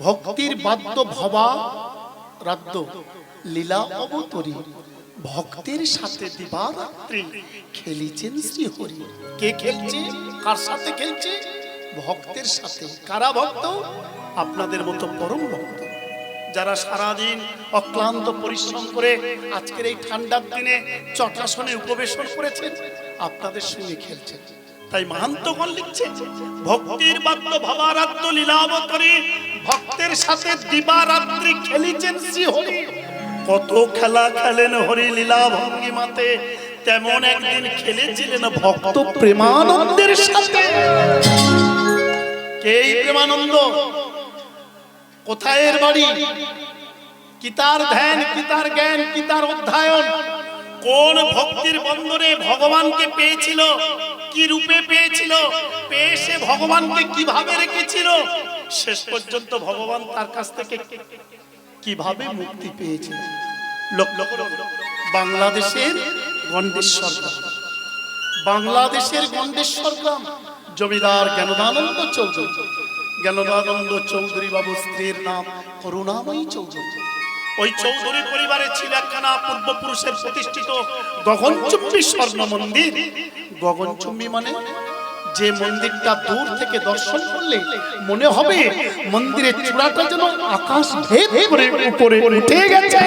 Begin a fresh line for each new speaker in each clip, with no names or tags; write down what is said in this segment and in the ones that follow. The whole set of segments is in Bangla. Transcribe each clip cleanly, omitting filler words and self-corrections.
ভক্তির বাদ্য ভবা রাদ্য লীলা অবতরী ভক্তের সাথে দিবারাত্রি খেলিছেন শ্রীহরি। কে খেলছে? কার সাথে খেলছে? ভক্তের সাথে। কারা ভক্ত? আপনাদের মতো পরম ভক্ত, যারা সারাদিন অক্লান্ত পরিশ্রম করে আজকের এই ঠান্ডার দিনে চটাসনে উপবেশন করেছেন, আপনাদের সঙ্গে খেলছেন। তাই মহান্তগণ লিখছে, ভক্তির বাদ্য ভবারাদ্য লীলাবতরী ভক্তের সাথে দিবারাত্রি খেলিছেন শ্রীহরি। কত খেলা খেলেন হরি লীলা ভঙ্গিমাতে, তেমন একদিন খেলেছিলেন ভক্ত প্রেমানন্দের সাথে। কে এই প্রেমানন্দ? কোথায় এর বাড়ি? কি তার ধ্যান, কি তার জ্ঞান, কি তার অধ্যয়ন? কোন ভক্তির বন্ধনে ভগবানকে পেয়েছিল? কি রূপে পেয়েছিল? পেয়ে সে ভগবানকে কিভাবে রেখেছিল? শেষ পর্যন্ত ভগবান তার কাছ থেকে কিভাবে মুক্তি পেয়েছিল? বাংলাদেশের গন্ডেশ্বর গ্রাম, বাংলাদেশের গন্ডেশ্বর গ্রাম, জমিদার জ্ঞানদানন্দ চৌধুরী। জ্ঞানদানন্দ চৌধুরী বাবু স্ত্রীর নাম করুণাময়ী চৌধুরী। ওই চৌধুরী পরিবারে ছিল একখানা পূর্বপুরুষের প্রতিষ্ঠিত গগনচুম্বী স্বর্ণ মন্দির। গগনচুম্বী মানে যে মন্দিরটা দূর থেকে দর্শন করলে মনে হবে মন্দিরের চূড়াটা যেন আকাশ ভেদ করে উপরে উঠে গেছে।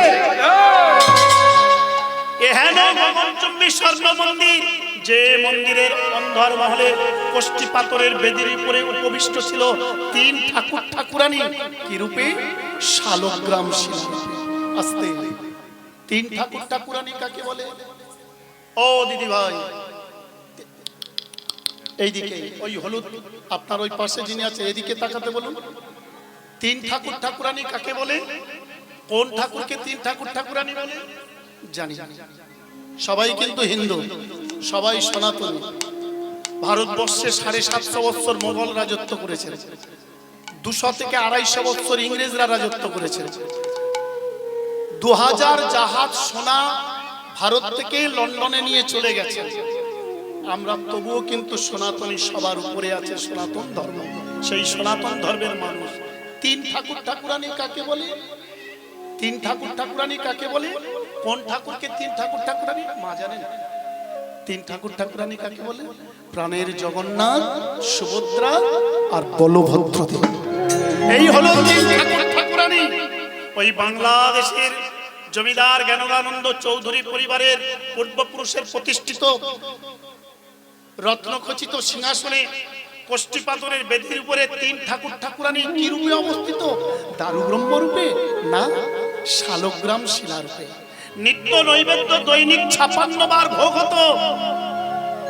এখানে গগনচুম্বী স্বর্ণ মন্দির, যে মন্দিরের অন্ধর মহলে কষ্টি পাথরের বেদির উপরে উপবিষ্ট ছিল তিন ঠাকুর ঠাকুরানী। কি রূপে? শালগ্রাম শিলারূপে। আস্তে, তিন ঠাকুর ঠাকুরানী কাকে বলে? ও দিদি ভাই, এইদিকে ওই হলুদ আপনার ওই পাশে যিনি আছে এদিকে তাকাতে বলুন। তিন ঠাকুর ঠাকুরানী কাকে বলে? কোন ঠাকুরকে তিন ঠাকুর ঠাকুরানী বলে? জানি। সবাই কিন্তু হিন্দু, সবাই সনাতনী। ভারতবর্ষে 750 বছর মোগল রাজত্ব করেছেন, 200 থেকে 250 বছর ইংরেজরা রাজত্ব করেছেন। 2000 জাহাজ সোনা ভারত থেকে লন্ডনে নিয়ে চলে গেছে। আমরা তবুও কিন্তু সনাতনী, সবার উপরে আছে সনাতন ধর্ম। সেই সনাতন ধর্মের মানুষ। তিন ঠাকুর ঠাকুরানী কাকে বলে? তিন ঠাকুর ঠাকুরানী কাকে বলে? কোন ঠাকুরকে তিন ঠাকুর ঠাকুরানী? মা জানেন তিন ঠাকুর ঠাকুরানী কাকে বলে? প্রাণের জগন্নাথ, সুভদ্রা আর বলভদ্র দেব। এই হলো তিন ঠাকুর ঠাকুরানী। ওই বাংলাদেশের জমিদার জ্ঞানদানন্দ চৌধুরী পরিবারের পূর্বপুরুষের প্রতিষ্ঠিত রত্নখচিত সিংহাসনে কষ্টি পাথরের বেদির উপরে তিন ঠাকুর ঠাকুরানী কি রূপে অবস্থিত? দারু ব্রহ্ম রূপে? না, শালগ্রাম শিলা রূপে। নিত্য নৈবেদ্য দৈনিক 56 বার ভোগ হতো।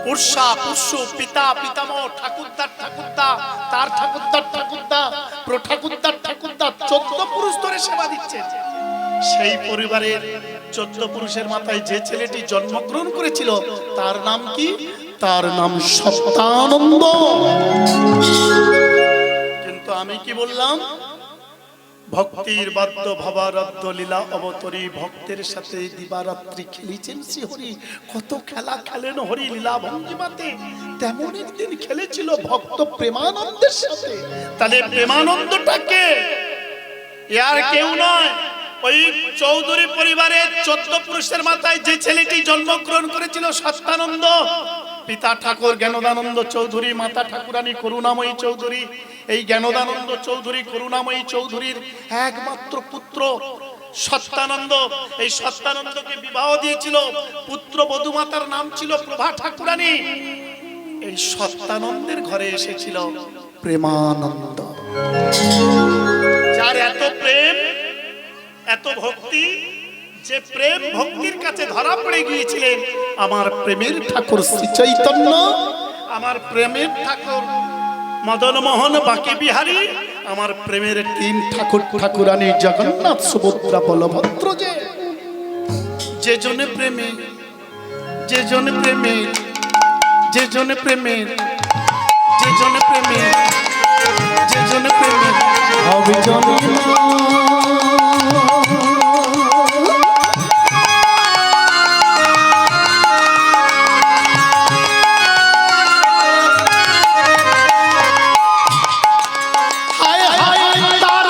পুরুষা পুরুষু, পিতা পিতামহ, ঠাকুরদার ঠাকুরদা, তার ঠাকুরদার ঠাকুরদা, প্রঠাকুরদার ঠাকুরদা, 14 পুরুষ ধরে সেবা দিচ্ছেন। সেই পরিবারের 14 পুরুষের মাথায় যে ছেলেটি জন্মগ্রহণ করেছিল তার নাম কি? তার নাম সত্যানন্দ। কিন্তু আমি কি বললাম? ভক্তির বাদ্য ভবারাদ্য লীলা অবতরী ভক্তের সাথে দিবারাত্রি খেলিছেন শ্রীহরি। কত খেলা খেলেন হরি লীলা ভঙ্গিমাতে, তেমন একদিন খেলেছিল ভক্ত প্রেমানন্দের সাথে। তাহলে প্রেমানন্দটাকে আর কেউ নয়, ওই চৌধুরী পরিবারের 14 পুরুষের মাথায় যে ছেলেটি জন্মগ্রহণ করেছিল সত্যানন্দ। পিতা ঠাকুর জ্ঞানদানন্দ চৌধুরী, মাতা ঠাকুরানী করুণাময়ী চৌধুরী। এই জ্ঞানদানন্দ চৌধুরী করুণাময়ী চৌধুরীর একমাত্র পুত্র সত্যানন্দ। এই সত্যানন্দকে বিবাহ দিয়েছিল পুত্র বধূমাতার নাম ছিল প্রভা ঠাকুরানী। এই সত্যানন্দের ঘরে এসেছিল প্রেমানন্দ, যার এত প্রেম, এত ভক্তি, যে প্রেম ভক্তির কাছে ধরা পড়ে গিয়েছিলেন আমার প্রেমের ঠাকুর শ্রী চৈতন্য, আমার প্রেমের ঠাকুর মদন মোহন বাকি বিহারী, আমার প্রেমের তিন ঠাকুর ঠাকুরানী জগন্নাথ, সুভদ্রা, বলভদ্র। যে জনে প্রেমে, যে জনে প্রেমে, যে জনে প্রেমে, যে জনে প্রেমে, যে জনে প্রেমে হবে জনে। হায় হায় তার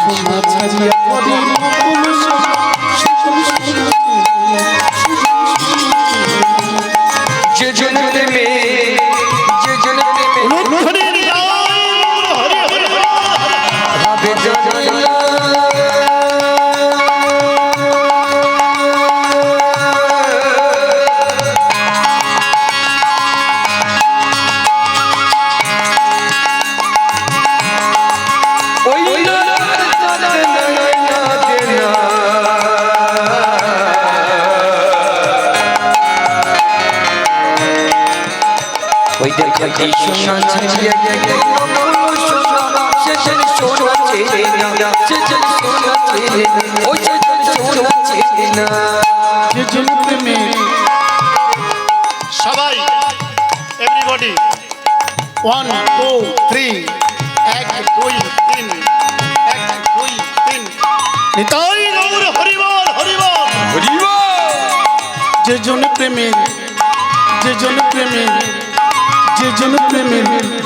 সোনা ছাড়িয়া পরে নকুল
যে জন প্রেমে যে জন প্রেমে ভাবে জানিলা ওই দেখাতে সোনা ছাড়িয়া গেলে সোনা সেজন সোনা চেনে না সেজন সোনা চেনে ওই সেজন সোনা চেনে না
যেজন প্রেমে সবাই এভরিবডি 1 2 3 1 2 3 1 2 3 নিতাই গৌর হরিবল হরিবল
হরিবা
যেজন প্রেমে যেজন প্রেমে যেজন প্রেমে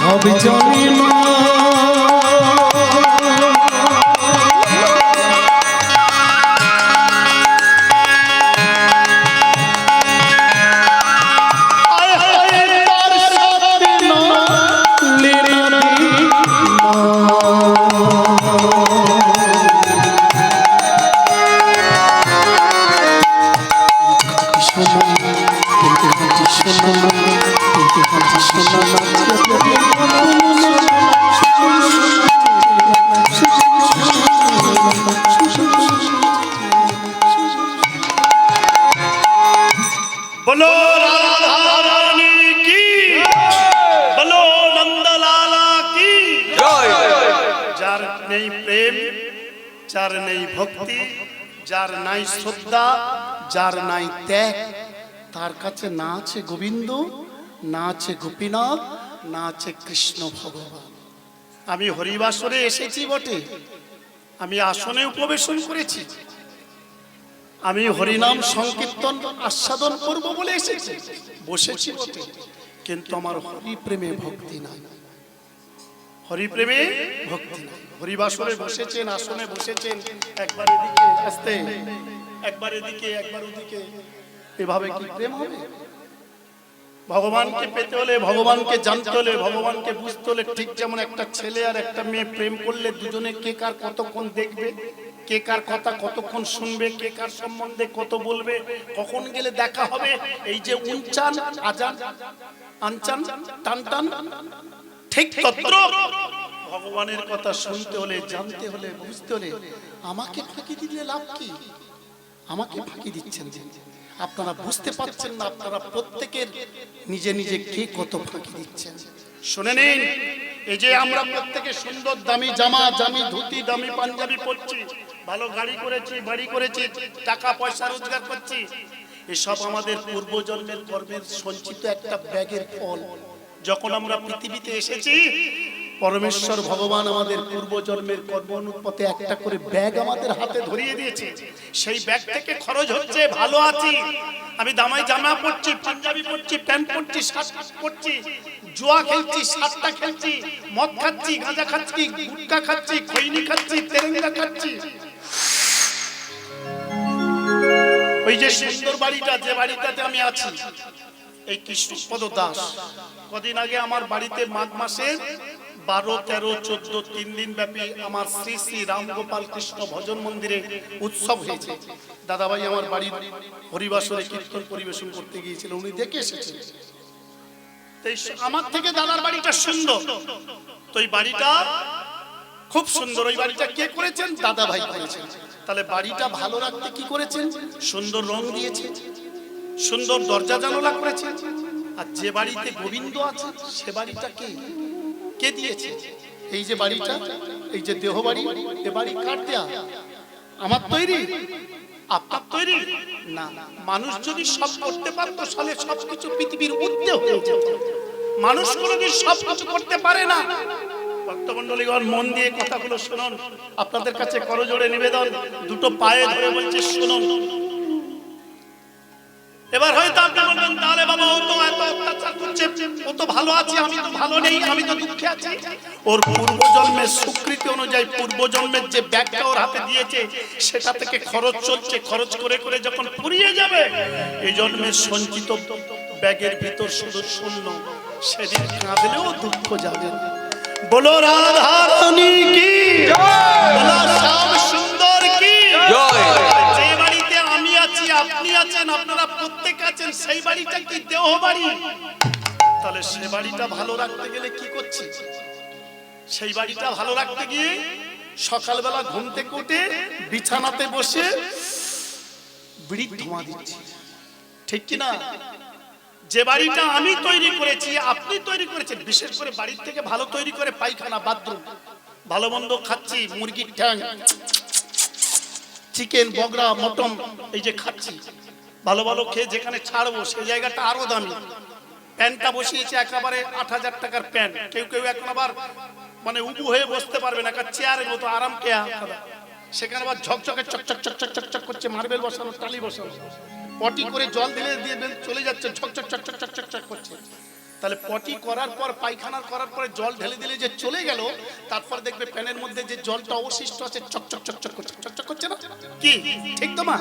হবে জানি না बोलो राधा रानी की बोलो नंदलाला की
জয়
যার নেই প্রেম যার নেই ভক্তি যার নাই শ্রদ্ধা যার নাই ত্যাগ তার কাছে না আছে গোবিন্দ না আছে গোপীনাথ না আছে কৃষ্ণ ভগবান। আমি হরিবাসরে এসেছি বটে, আমি আসনে উপবেশন করেছি, আমি হরিনাম সংকীর্তন আস্বাদন করব বলে এসেছি, বসেছি বটে, কিন্তু আমার হরি প্রেমে ভক্তি নাই, হরি প্রেমে ভক্তি নাই। হরিবাসরে বসেছেন, আসনে বসেছেন, একবার এদিকে আসতে, একবার এদিকে, একবার ওদিকে, এভাবে কি প্রেম হবে? ভগবানকে পেতে হলে, ভগবানকে জানতে হলে, ভগবানকে বুঝতে হলে, ঠিক যেমন একটা ছেলে আর একটা মেয়ে প্রেম করলে দুজনে কে কার কতক্ষণ দেখবে, কে কার কথা কতক্ষণ শুনবে, কে কার সম্বন্ধে কত বলবে, কখন গেলে দেখা হবে, এই যে উনচান আজান আনচান টান টান, ঠিক তত্র ভগবানের কথা শুনতে হলে, জানতে হলে, বুঝতে হলে আমাকে ফাঁকি দিলে লাভ কি? আমাকে ফাঁকি দিচ্ছেন যে আপনারা বুঝতে পারছেন না, আপনারা প্রত্যেকের নিজে নিজে কে কত ফাঁকি দিচ্ছেন। শুনে নিন, এই যে আমরা প্রত্যেকে সুন্দর দামি জামা, দামি ধুতি, দামি পাঞ্জাবি পরছি, ভালো গাড়ি করেছি, বাড়ি করেছি, টাকা পয়সা রোজগার করছি, এসব আমাদের পূর্বজন্মের কর্মের সঞ্চিত একটা ব্যাগের ফল। যখন আমরা পৃথিবীতে এসেছি, পরমেশ্বর ভগবান আমাদের পূর্বজন্মের কর্ম অনুপাতে একটা করে ব্যাগ আমাদের হাতে ধরিয়ে দিয়েছে। সেই ব্যাগ থেকে খরচ হচ্ছে, ভালো আছি, আমি দামাই জামা পরছি, পাঞ্জাবি পরছি, প্যান্ট পরছি, শার্ট পরছি, জুয়া খেলছি, সাতটা খেলছি, মদ খাচ্ছি, গাঁজা খাচ্ছি, গুটকা খাচ্ছি, খৈনি খাচ্ছি, তেরেঙ্গা খাচ্ছি। ওই যে সুন্দর বাড়িটা, যে বাড়িটাতে আমি আছি, এই কৃষ্ণপদ দাস, কদিন আগে আমার বাড়িতে মাঘ মাসের 12, 13, 14 3 দিন ব্যাপী আমার শ্রী শ্রী রামগোপাল কৃষ্ণ ভজন মন্দিরে উৎসব হয়েছে। দাদাভাই আমার বাড়ির হরিবাসরে কীর্তন পরিবেশন করতে গিয়েছিল, উনি দেখে এসেছেন। আমার থেকে দাদার বাড়িটা সুন্দর, তো এই বাড়িটা খুব সুন্দর। ওই বাড়িটা কে করেছেন? দাদাভাই করেছেন। তাহলে বাড়িটা ভালো রাখতে কি করেছেন? সুন্দর রং দিয়েছে, সুন্দর দরজা জানালা করেছে। আর যে বাড়িতে গোবিন্দ আছে সে বাড়িটা কে কে দিয়েছে? এই যে বাড়িটা, এই যে দেহ বাড়ি, এ বাড়ি কার দেয়া? আমার তৈরি? আপনার তৈরি না। মানুষ যদি সব করতে পারতো তাহলে সবকিছু পৃথিবীর ঊর্ধ্বে হয়ে যেত। মানুষ কোনোদিন সব কিছু করতে পারে না। ভক্তমণ্ডলীগণ, মন দিয়ে কথাগুলো শুনুন, আপনাদের কাছে করজোড়ে নিবেদন, দুটো পায়ে ধরে বলছে শুনুন। এবার হয়তো আপনি বলবেন তাহলে বাবা ও তো এত অত্যাচার করছে, ও তো ভালো আছে, আমি তো ভালো নেই, আমি তো দুঃখে আছি। ওর পূর্বজন্মের স্বীকৃতি অনুযায়ী পূর্বজন্মের যে ব্যাগটা ওর হাতে দিয়েছে সেটা থেকে খরচ চলছে, খরচ করে করে যখন ফুরিয়ে যাবে এই জন্মের সঞ্চিত ব্যাগের ভিতর শুধু শূন্য, সেদিন কাঁদলেও দুঃখ যাবে না। বলো রাধা রানী কি বলো শ্যাম সুন্দর কি
জয়।
যে বাড়িতে আমি আছি, আপনি আছেন, আপনারা প্রত্যেক আছেন, সেই বাড়িটা কি দেহ বাড়ি? তাহলে সে বাড়িটা ভালো রাখতে গেলে কি করছি? সেই বাড়িটা ভালো রাখতে গিয়ে সকালবেলা ঘুম থেকে উঠে বিছানাতে বসে বিড়ি ধোঁয়া দিচ্ছি, ঠিক কি না? যে বাড়িটা আমি তৈরি করেছি, আপনি তৈরি করেছেন, বিশেষ করে বাড়ির থেকে ভালো তৈরি করে পায়খানা, বাথরুম, ভালো মন্দ খাচ্ছি, মুরগির ঠ্যাং, চিকেন, বগরা, মটন, এই যে খাচ্ছি, ভালো ভালো খেয়ে যেখানে ছাড়বো সেই জায়গাটা আরো দামি। প্যান্টটা বসিয়েছে একেবারে 8,000 টাকার প্যান্ট, কেউ কেউ এখন আবার মানে উবু হয়ে বসতে পারবে না, একটা চেয়ারের মতো আরাম কে, সেখানে আবার ঝকঝকে চকচক চকচক চকচক করছে, মার্বেল বসানো, টালি বসানো, পটি করে জল দিলে দিয়ে চলে যাচ্ছে, ঝকঝক চকচক চকচক চক করছে। তাহলে পটি করার পর, পায়খানা করার পরে জল ঢেলে দিলে যে চলে গেল, তারপর দেখবে প্যানের মধ্যে যে জলটা অবশিষ্ট আছে চকচক চকচক করছে, চকচক করছে না কি? ঠিক তো মা?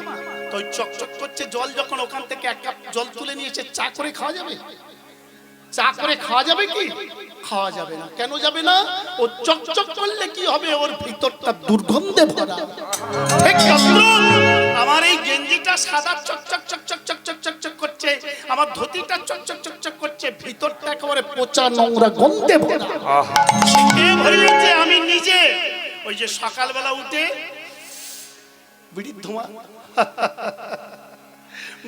তো ওই চকচক করছে জল যখন ওখান থেকে এক কাপ জল তুলে নিয়েছে, চা করে খাওয়া যাবে? চা করে খাওয়া যাবে কি? খাওয়া যাবে না। কেন যাবে না? ও চকচক করলে কি হবে? ওর ভিতরটা দুর্গন্ধে ভরা। ঠিক তদ্রুপ আমার এই গেঞ্জিটা সাদা চকচক চকচক চকচক চকচক করছে, আমার ধুতিটা চকচক চকচক করছে, ভিতরটা একেবারে পচা নোংরা গন্ধে ভরা। কে ভরিয়েছে? আমি নিজে। ওই যে সকালবেলা উঠে বিড়ির ধোঁয়া।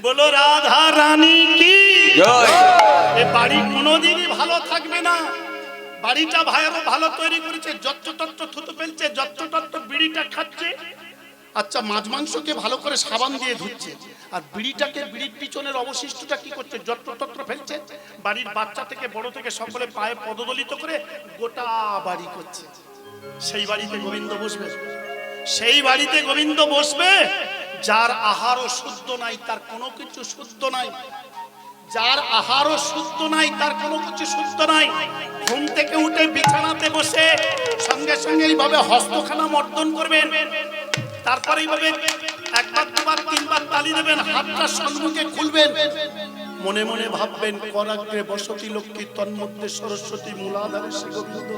বলো রাধা রানী কি
জয়।
এ বাড়ি কোনোদিনই ভালো থাকবে না। বাড়িটা ভাইয়েরও ভালো তৈরি করেছে, যত্রতত্র থুতু ফেলছে, যত্রতত্র বিড়িটা খাচ্ছে। আচ্ছা, মাছ মাংসকে ভালো করে সাবান দিয়ে ধুচ্ছে, আর বিড়িটাকে, বিড়ির পিছনের অবশিষ্টটা কি করছে? যত্রতত্র ফেলছে। বাড়ির বাচ্চা থেকে বড় থেকে সকলে পায়ে পদদলিত করে গোটা বাড়ি করছে। সেই বাড়িতে গোবিন্দ বসবে? সেই বাড়িতে গোবিন্দ বসবে যার আহারও শুদ্ধ নাই, তার কোনো কিছু শুদ্ধ নাই। যার আহারও শুদ্ধ নাই, তার কোনো কিছু শুদ্ধ নাই। ঘুম থেকে উঠে বিছানাতে বসে সঙ্গে সঙ্গে এইভাবে হস্তখানা মর্দন করবেন, তারপরে এইভাবে একবার দুবার তিনবার তালি দেবেন, হাতটা সম্মুখে খুলবেন, মনে মনে ভাববেন করাগ্রে বসতি লক্ষ্মী, তন্মধ্যে সরস্বতী, মূলাধারে শ্রী গোবিন্দ।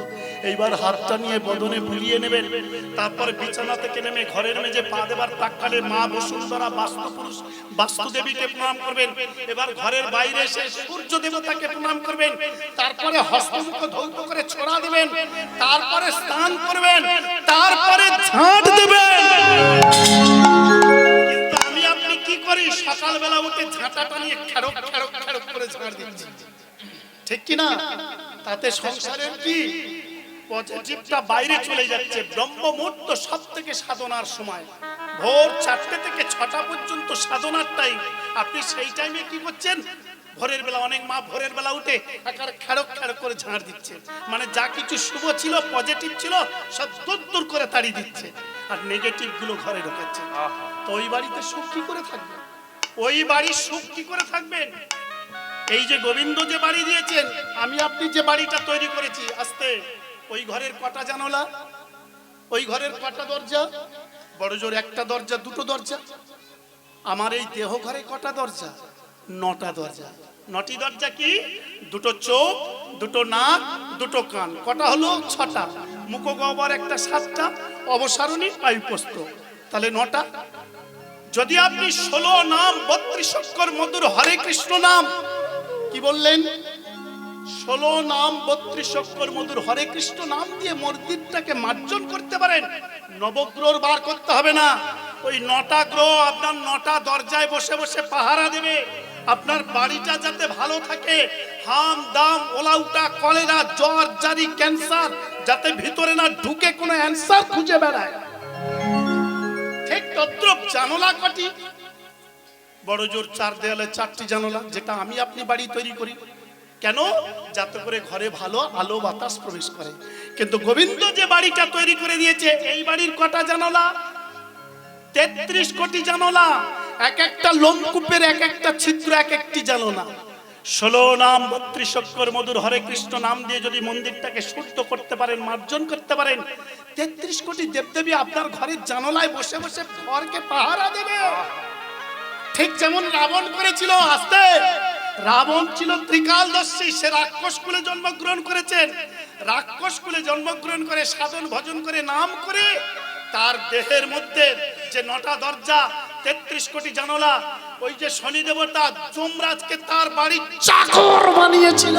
এইবার হাতটা নিয়ে বদনে বুলিয়ে নেবেন। তারপরে বিছানা থেকে নেমে ঘরের মেঝে পা দেবার প্রাক্কালে মা বসুন্ধরা, বাস্তুপুরুষ বাস্তুদেবীকে প্রণাম করবেন। এবার ঘরের বাইরে এসে সূর্য দেবতাকে প্রণাম করবেন। তারপরে হস্তমুখ ধৌত করে ছোড়া দেবেন, তারপরে স্নান করবেন, তারপরে ঝাঁট দেবেন। কিন্তু আমি আপনি কি করি? সকালবেলা উঠে ঝাঁটাটা নিয়ে খেড়ক খেড়ক খেড়ক করে ঝাঁট দিচ্ছি, ঠিক কি না? তাতে সংসারের কি পজিটিভটা বাইরে চলে যাচ্ছে। ব্রহ্ম মুহূর্ত সব থেকে সাধনার সময়, ভোর 4টে থেকে 6টা পর্যন্ত সাধনার টাইম। আপনি সেই টাইমে কি করছেন? ভোরের বেলা, অনেক মা ভোরের বেলা উঠে একার খেড়ক খেড়ক করে ঝাঁট দিচ্ছে, মানে যা কিছু শুভ ছিল, পজিটিভ ছিল, সব দূর দূর করে তাড়িয়ে দিচ্ছে, আর নেগেটিভ গুলো ঘরে ঢোকাচ্ছে। তো ওই বাড়িতে সুখ কি করে থাকবে? ওই বাড়ির সুখ কি করে থাকবেন? এই যে গোবিন্দ যে বাড়ি দিয়েছেন, আমি আপনি যে বাড়িটা তৈরি করেছি, আস্তে, ওই ঘরের কটা জানালা, ওই ঘরের কটা দরজা? বড় জোর একটা দরজা, দুটো দরজা। আমার এই দেহ ঘরে কটা দরজা? 9টা দরজা। 9টি দরজা কি? দুটো চোখ, দুটো নাক, দুটো কান। কটা হলো? 6টা। মুখ গহ্বর একটা 7টা, অবসারণী, পায়ুপ্রস্থ, তাহলে 9টা। যদি আপনি 16 নাম 32 অক্ষর মধুর হরে কৃষ্ণ নাম, কি বললেন? 16 নাম 32 অক্ষর মধুর হরে কৃষ্ণ নাম দিয়ে মসজিদটাকে মার্জন করতে পারেন, নবগ্রহ বার করতে হবে না। ওই 9টা গ্রহ আপনার 9টা দরজায় বসে বসে পাহারা দেবে, আপনার বাড়িটা যাতে ভালো থাকে। হাম দাম ওলাউটা কলেরা জ্বর জারি ক্যান্সার যাতে ভিতরে না ঢুকে কোনো অ্যান্সার খুঁজে বেড়ায়। ঠিক তদ্রুপ জানলা কটি? বড় জোর 4 দেয়ালে 4টি জানলা, যেটা আমি আপনি বাড়ি তৈরি করি। কেন? যাতে করে ঘরে ভালো আলো বাতাস প্রবেশ করে। কিন্তু গোবিন্দ যে বাড়িটা তৈরি করে দিয়েছে, এই বাড়ির কটা জানলা? 33 কোটি জানলা। এক একটা লোমকূপের এক একটা ছিদ্র এক একটি জ্বালনা। 16 নাম 32 অক্ষর মধুর হরে কৃষ্ণ নাম দিয়ে যদি মন্দিরটাকে শুদ্ধ করতে পারেন, মার্জন করতে পারেন, 33 কোটি দেবদেবী আপনার ঘরের জানালায় বসে বসে ঘরকে পাহারা দেবে। ঠিক যেমন রাবণ করেছিল। আস্তে, রাবণ ছিল ত্রিকালদর্শী, সে রাক্ষস কুলে জন্মগ্রহণ করেছেন। রাক্ষস কুলে জন্মগ্রহণ করে সাধন ভজন করে নাম করে তার দেহের মধ্যে যে 9টা দরজা, 33 কোটি জানালা, ওই যে শনি দেবতা যমরাজকে তার বাড়ি চাকর বানিয়েছিল।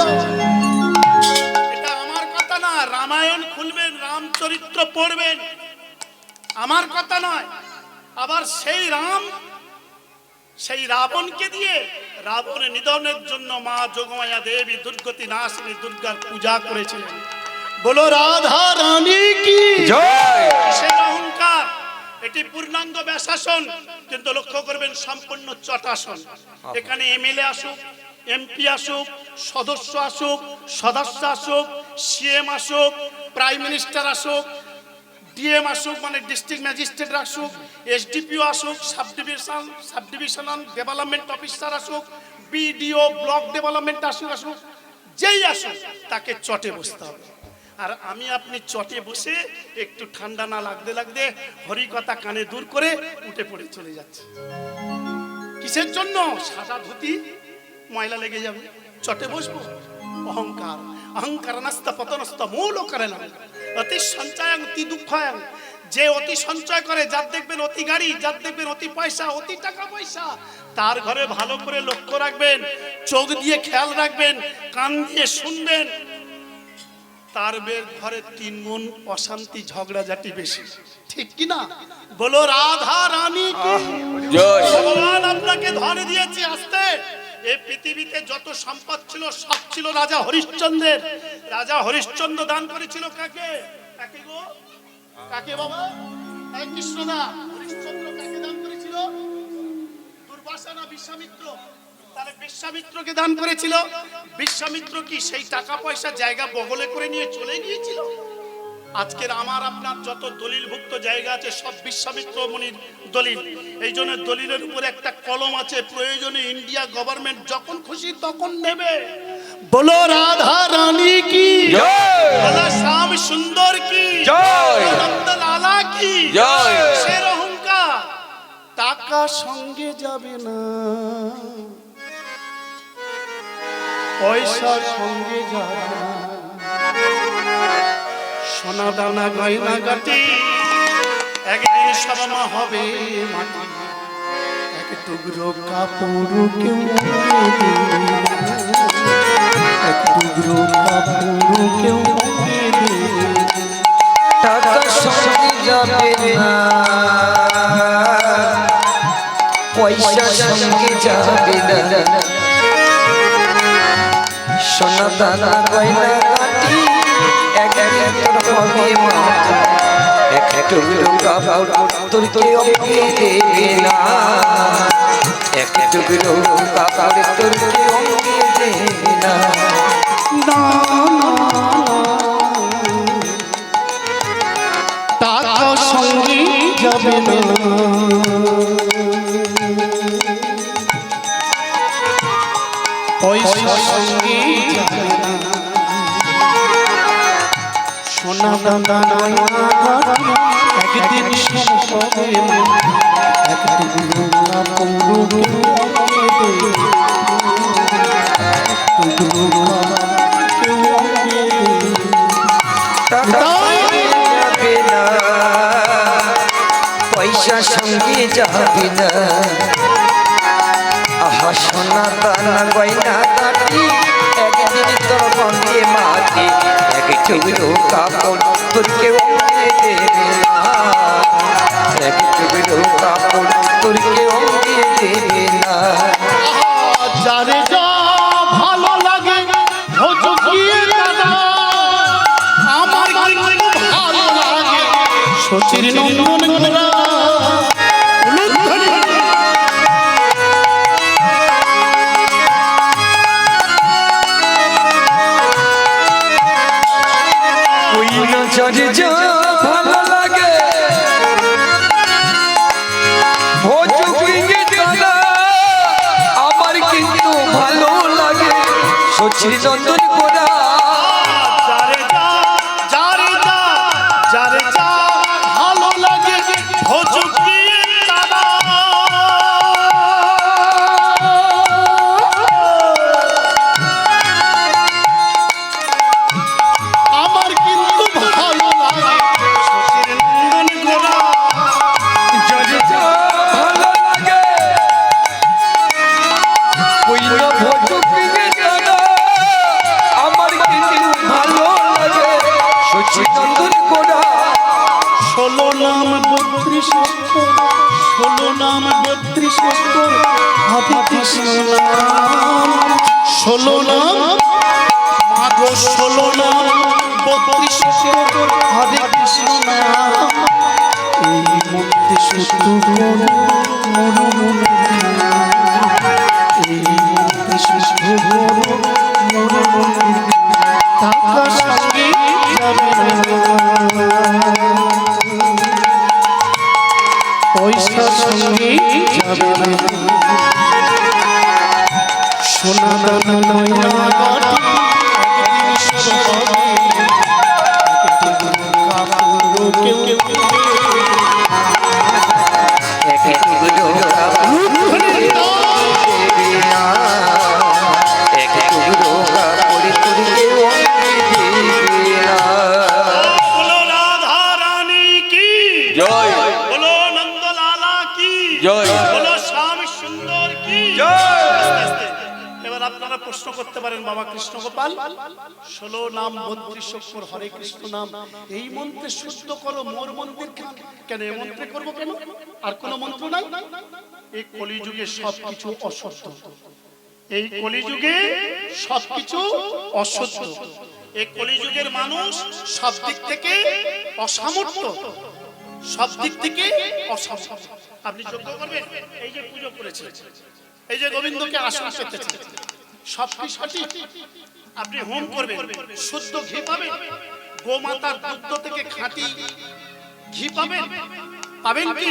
এটা আমার কথা না, রামায়ণ খুলবেন, রামচরিত্র পড়বেন, আমার কথা নয়। আবার সেই রাম সেই রাবণকে দিয়ে রাবণের নিধনের জন্য মা যোগমায়া দেবী দুর্গতি নাশিনী দুর্গার পূজা করেছিলেন। বলো রাধা রানী কি
জয়।
কিসের অহংকার? এটি পূর্ণাঙ্গ ব্যাসাসন, কিন্তু লক্ষ্য করবেন সম্পূর্ণ চটাসন। এখানে এমএলএ আসুক, এমপি আসুক, সদস্য আসুক, সদস্য আসুক, সিএম আসুক, প্রাইম মিনিস্টার আসুক, ডিএম আসুক মানে ডিস্ট্রিক্ট ম্যাজিস্ট্রেট আসুক, এসডিপিও আসুক, সাবডিভিশনাল ডেভেলপমেন্ট অফিসার আসুক, বিডিও ব্লক ডেভেলপমেন্ট আসুক, যেই আসুক তাকে চটে বসতে হবে। আর আমি আপনি চটে বসে একটু ঠান্ডা না লাগতে লাগতে হরিকথা কানে দূর করে উঠে পড়ে চলে যাচ্ছে। কিসের জন্য? সাদা ধুতি ময়লা লেগে যাবে, চটে বসবো। অহংকার, অহংকার নাস্তা পতনস্ত মূল করে না। অতি সঞ্চয়ং অতি দুঃখয়ং। যে অতি সঞ্চয় করে, যার দেখবেন অতি গাড়ি, যার দেখবেন অতি পয়সা, অতি টাকা পয়সা, তার ঘরে ভালো করে লক্ষ্য রাখবেন, চোখ দিয়ে খেয়াল রাখবেন, কান দিয়ে শুনবেন, তার ঘরে 3 মন অশান্তি ঝগড়াঝাটি বেশি। ঠিক কি না? বলো রাধা রানী কি
জয়।
ভগবান আপনাকে ধরে দিয়েছে। আস্তে, এই পৃথিবীতে যত সম্পদ ছিল সব ছিল রাজা হরিশ্চন্দ্রের। রাজা হরিশ্চন্দ্র দান করেছিল কাকে? কাকে গো? কাকে বাবা? এই কৃষ্ণদা। হরিশ্চন্দ্র কাকে দান করেছিল? দুর্বাসা না বিশ্বামিত্র? তাহলে বিশ্বামিত্রকে দান করেছিল। বিশ্বামিত্র কি সেই টাকা পয়সা জায়গা বগলে করে নিয়ে চলে গিয়েছিল? আজকের আমার আপনার যত দলিলভুক্ত জায়গা আছে সব বিশ্বামিত্র মুনির দলিল। এই জন্য দলিলের উপরে একটা কলম আছে, প্রয়োজনে ইন্ডিয়া গভর্নমেন্ট যখন খুশি তখন নেবে। বলো রাধা রানী কি
জয়।
বলো শ্যাম সুন্দর কি
জয়।
নন্দ লালা কি
জয়।
কিসের অহংকার? টাকা সঙ্গে যাবে না, পয়সা সঙ্গে যাবে না, সোনা দানা গয়না গাটি একদিন সব মা হবে মাটি। এক টুকরো কাপড় কেউ দেবে না, এক টুকরো কাপড় কেউ দেবে না।
টাকা সঙ্গে যাবে না, পয়সা সঙ্গে যাবে না, সোনা দানা গয়না গাটি একদিন তোর হবে মাটি। এক টুকরো কাপড় তোর কেউ দেবে না, এক টুকরো কাপড় তোর কেউ দেবে না।
টাকা সঙ্গে যাবে না, পয়সা সঙ্গে যাবে না, সোনা দানা একদিন সব হবে মাটি। এক টুকরো কাপড় কেউ দেবে না, এক টুকরো কাপড় কেউ দেবে না।
টাকা সঙ্গে যাবে না, পয়সা সঙ্গে যাবে না, আহা সোনা দানা গয়না গাটি একদিন তোর হবে মাটি। এক টুকরো কাপড় তোর কেউ দেবে না, এক টুকরো কাপড় তোর কেউ দেবে না।
যারে যা ভালো লাগে হচকিয়ে দাদা, আমার কিন্তু ভালো লাগে শচীর নন্দন গোরা।
ওই নজরে যা ভালো লাগে ভোজপুরি তার সচির নন্দন গোরা
যারে যা যারে যা যারে যা ভালো লাগে ভজকিয়ে তারা আমার কিন্তু ভালো লাগে শশীর নন্দন গোরা
যদি যা ভালো লাগে কইল ভজকিয়ে তারা আমার কিন্তু ভালো লাগে সচির নন্দন গোরা
16 নাম 32 অক্ষর 16 নাম 32 অক্ষর হরে কৃষ্ণ নাম 16 নাম মাগো 16 নাম 32 অক্ষর হরে কৃষ্ণ নাম এই মধ্যে শুদ্ধ কোন মন মনে এই মধ্যে শুদ্ধ কোন মন মনে টাকা সঙ্গে যাবে না পয়সা সঙ্গে যাবে না সোনা দানা নয়া গাটি একদিন সব হবে একদিন কাপড় কেউ কেউ
এক টুকরো এক টুকরো কাপড় তুলকে দেবে না
বলো রাধা রানী কি
জয়
বলো নন্দলালা কি
জয়।
বলো শ্যাম সুন্দর কি
জয়।
এবার আপনারা প্রশ্ন করতে পারেন বাবা কৃষ্ণ গোপাল 16 নাম 32 অক্ষর হরে কৃষ্ণ নাম এই মন্ত্রে শুদ্ধ করো মোর মন্দির কেন এই মন্ত্রে করব কেন আর কোন মন্ত্র নাই এই কলিযুগে সবকিছু অসত্য এই কলিযুগে সবকিছু অসত্য এই কলিযুগের মানুষ সব দিক থেকে অসামর্থ্য সব দিক থেকে অসামর্থ্য আপনি যোগ্য করবেন এই যে পুজো করেছে এই যে গোবিন্দকে আসন পেতেছে সব কি সঠিক আপনি হোম করবেন শুদ্ধ ঘি পাবেন গোমাতার দুগ্ধ থেকে খাঁটি ঘি পাবেন পাবেন কি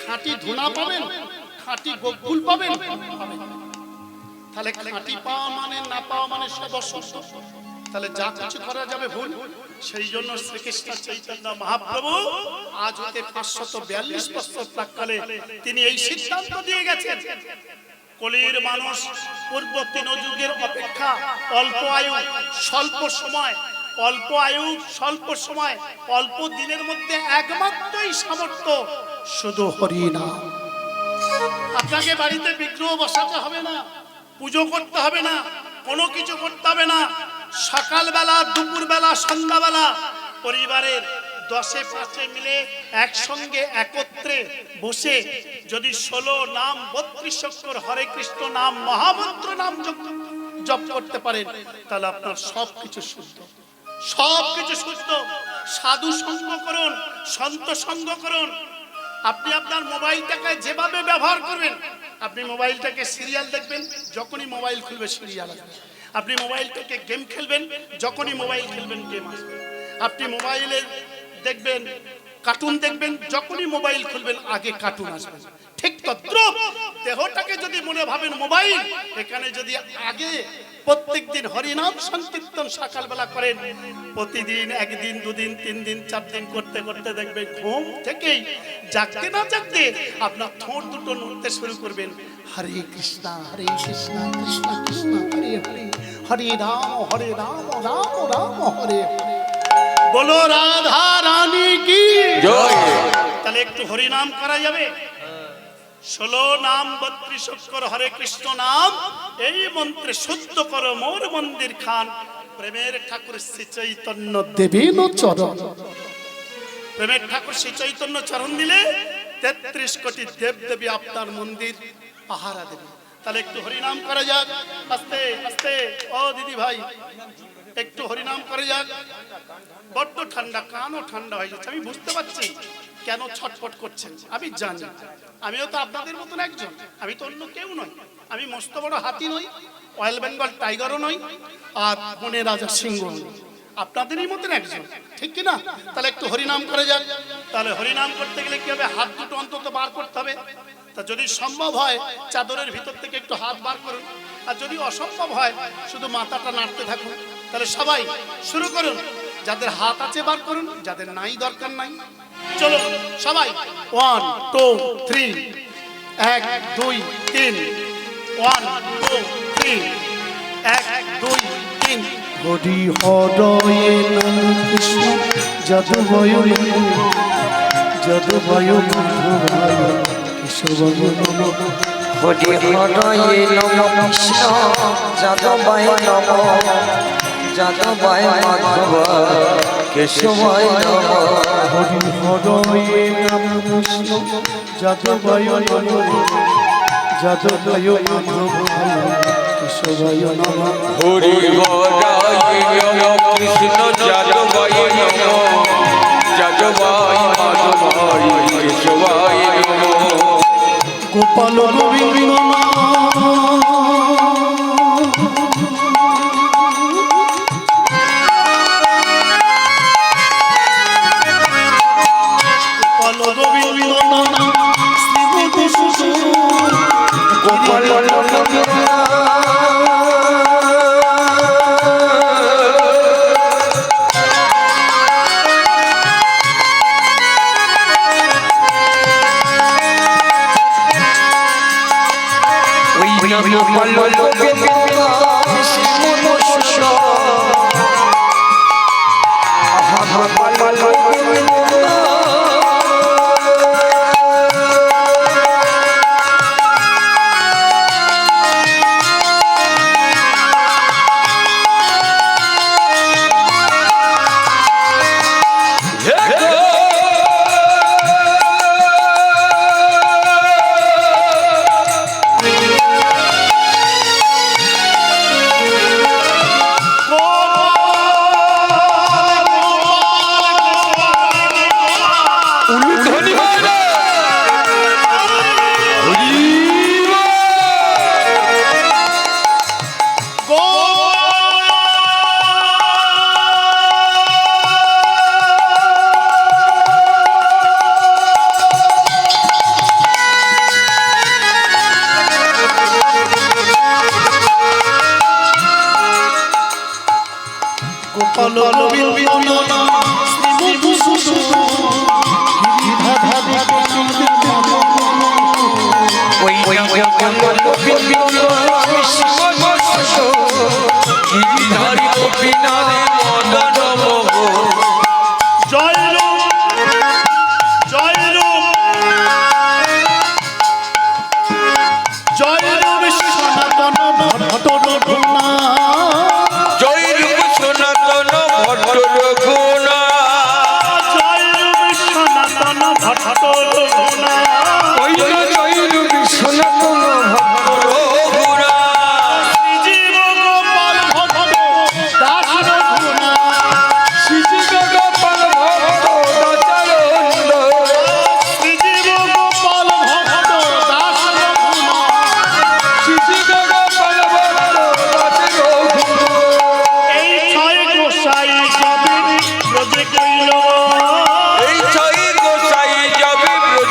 খাঁটি ধুনা পাবেন খাঁটি গোকুল পাবেন পাবেন তাহলে খাঁটি পাওয়া মানে না পাওয়া মানে সব অসুস্থ তাহলে যা কিছু করা যাবে ভুল সেই জন্য শ্রীকৃষ্ণ চৈতন্য মহাপ্রভু আজ হতে 542 বছর প্রাক্কালে তিনি এই সিদ্ধান্ত দিয়ে গেছেন কলির মানুষ পূর্ব তিন যুগের অপেক্ষা অল্প আয়ু স্বল্প সময় অল্প আয়ু স্বল্প সময় অল্প দিনের মধ্যে একমাত্রই সামর্থ্য শুধু হরি নাম আপনাকে বাড়িতে বিগ্রহ বসাতে হবে না পুজো করতে হবে না কোনো কিছু করতে হবে না সকালবেলা দুপুরবেলা সন্ধ্যাবেলা পরিবারের 10-5 মিলে একসঙ্গে একত্রে বসে যদি 16 নাম 32 অক্ষর হরে কৃষ্ণ নাম মহামন্ত্র নাম জপ করতে পারেন তাহলে আপনার সবকিছু শুদ্ধ সবকিছু শুদ্ধ সাধু সঙ্গ করুন সন্ত সঙ্গ করুন আপনি আপনার মোবাইলটাকে যেভাবে ব্যবহার করবেন আপনি মোবাইলটাকে সিরিয়াল দেখবেন যখনই মোবাইল খুলবে সিরিয়াল আসবে আপনি মোবাইলটাকে গেম খেলবেন যখনই মোবাইল খেলবেন গেম আসবে আপনি মোবাইলে দেখবেন কার্টুন দেখবেন যখনই মোবাইল খুলবেন আগে কার্টুন আসবে ঠিক তদ্রুপ দেহটাকে যদি মনে ভাবেন মোবাইল এখানে যদি আগে প্রত্যেকদিন হরিনাম সংকীর্তন সকালবেলা করেন প্রতিদিন একদিন দুদিন 3 দিন 4 দিন করতে করতে দেখবে ঘুম থেকেই জাগতে না জাগতে আপনার ঠোঁট দুটো নড়তে শুরু করবেন হরে কৃষ্ণ কৃষ্ণ কৃষ্ণ হরে হরে হরে রাম রাম রাম হরে হরে বলো রাধা রানী কি
জয়।
তাহলে একটু হরি নাম করা যাবে 16 নাম 32 অক্ষর হরে কৃষ্ণ নাম এই মন্ত্রে শুদ্ধ করো মোর মন্দির খান প্রেমের ঠাকুর শ্রী চৈতন্য দেবেন চরণ প্রেমের ঠাকুর শ্রী চৈতন্য চরণ দিলে 33 কোটি দেব দেবী আপনার মন্দির পাহারা দেবে তাহলে একটু হরি নাম করা যাক আস্তে আস্তে ও দিদি ভাই একটু হরিনাম করে যাক বড্ড ঠান্ডা কানও ঠান্ডা হয়ে যাচ্ছে আমি বুঝতে পারছি কেন ছটফট করছেন আমি জানি আমিও তো আপনাদের মতন একজন আমি তো অন্য কেউ নই আমি মস্ত বড় হাতি নই অয়েল বেঙ্গল টাইগারও নই আর বনে রাজা সিংহ নই আপনাদেরই মতন একজন, ঠিক কি না? তাহলে একটু হরিনাম করে যান। তাহলে হরিনাম করতে গেলে কি হবে? হাত দুটো অন্তত বার করতে হবে। তা যদি সম্ভব হয় চাদরের ভিতর থেকে একটু হাত বার করুন, আর যদি অসম্ভব হয় শুধু মাথাটা নাড়তে থাকুন। তাহলে সবাই শুরু করুন। যাদের হাত আছে বার করুন, যাদের নাই দরকার নাই। চলো সবাই 1 2 3, 1 2 3, 1 2 3, 1 2 3। হরি হরয়ে নাম কৃষ্ণ যদুবয় যদুবয় বন্ধুভায় কেশবায় নমঃ।
হরি হরয়ে নমঃ কৃষ্ণ যাদবায় নমঃ যাদবায় মাধব কেশবায় নমঃ।
হরি হরয়ে নাম কৃষ্ণ যদুবয় যদুবয় বন্ধুভায় কেশবায় নমঃ।
হরি হরায় নমঃ কৃষ্ণ যাদবায় নমঃ যাদবায় মাধবায় কেশবায় নমঃ।
গোপাল গোবিন্দ গোপাল গোবিন্দ শ্রীমতী সুশীল
গোপাল
গোপাল গোবিন্দ শ্রীমতী সুশীল
গিরিধারী গোপীনাথে মদন মোহন।
জয় রূপ জয় রূপ জয় রূপ সনাতন ভট্ট রঘুনাথ।
জয় রূপ সনাতন ভট্ট রঘুনাথ।
জয় রূপ সনাতন ভট্ট রঘুনাথ।
ওই না জয় রূপ সনাতন ভট্ট রঘুনাথ।
শ্রীজীব গোপাল ভট্ট দাস রঘুনাথ।
শ্রীজীব গোপাল ভট্ট দাসানন্দ।
শ্রীজীব গোপাল ভট্ট দাস রঘুনাথ।
শ্রীজীব গোপাল ভট্ট দাসানন্দ।
এই ছয় গোসাই যাবে ব্রজে কইল।
এই ছয় গোসাই যাবে ব্রজে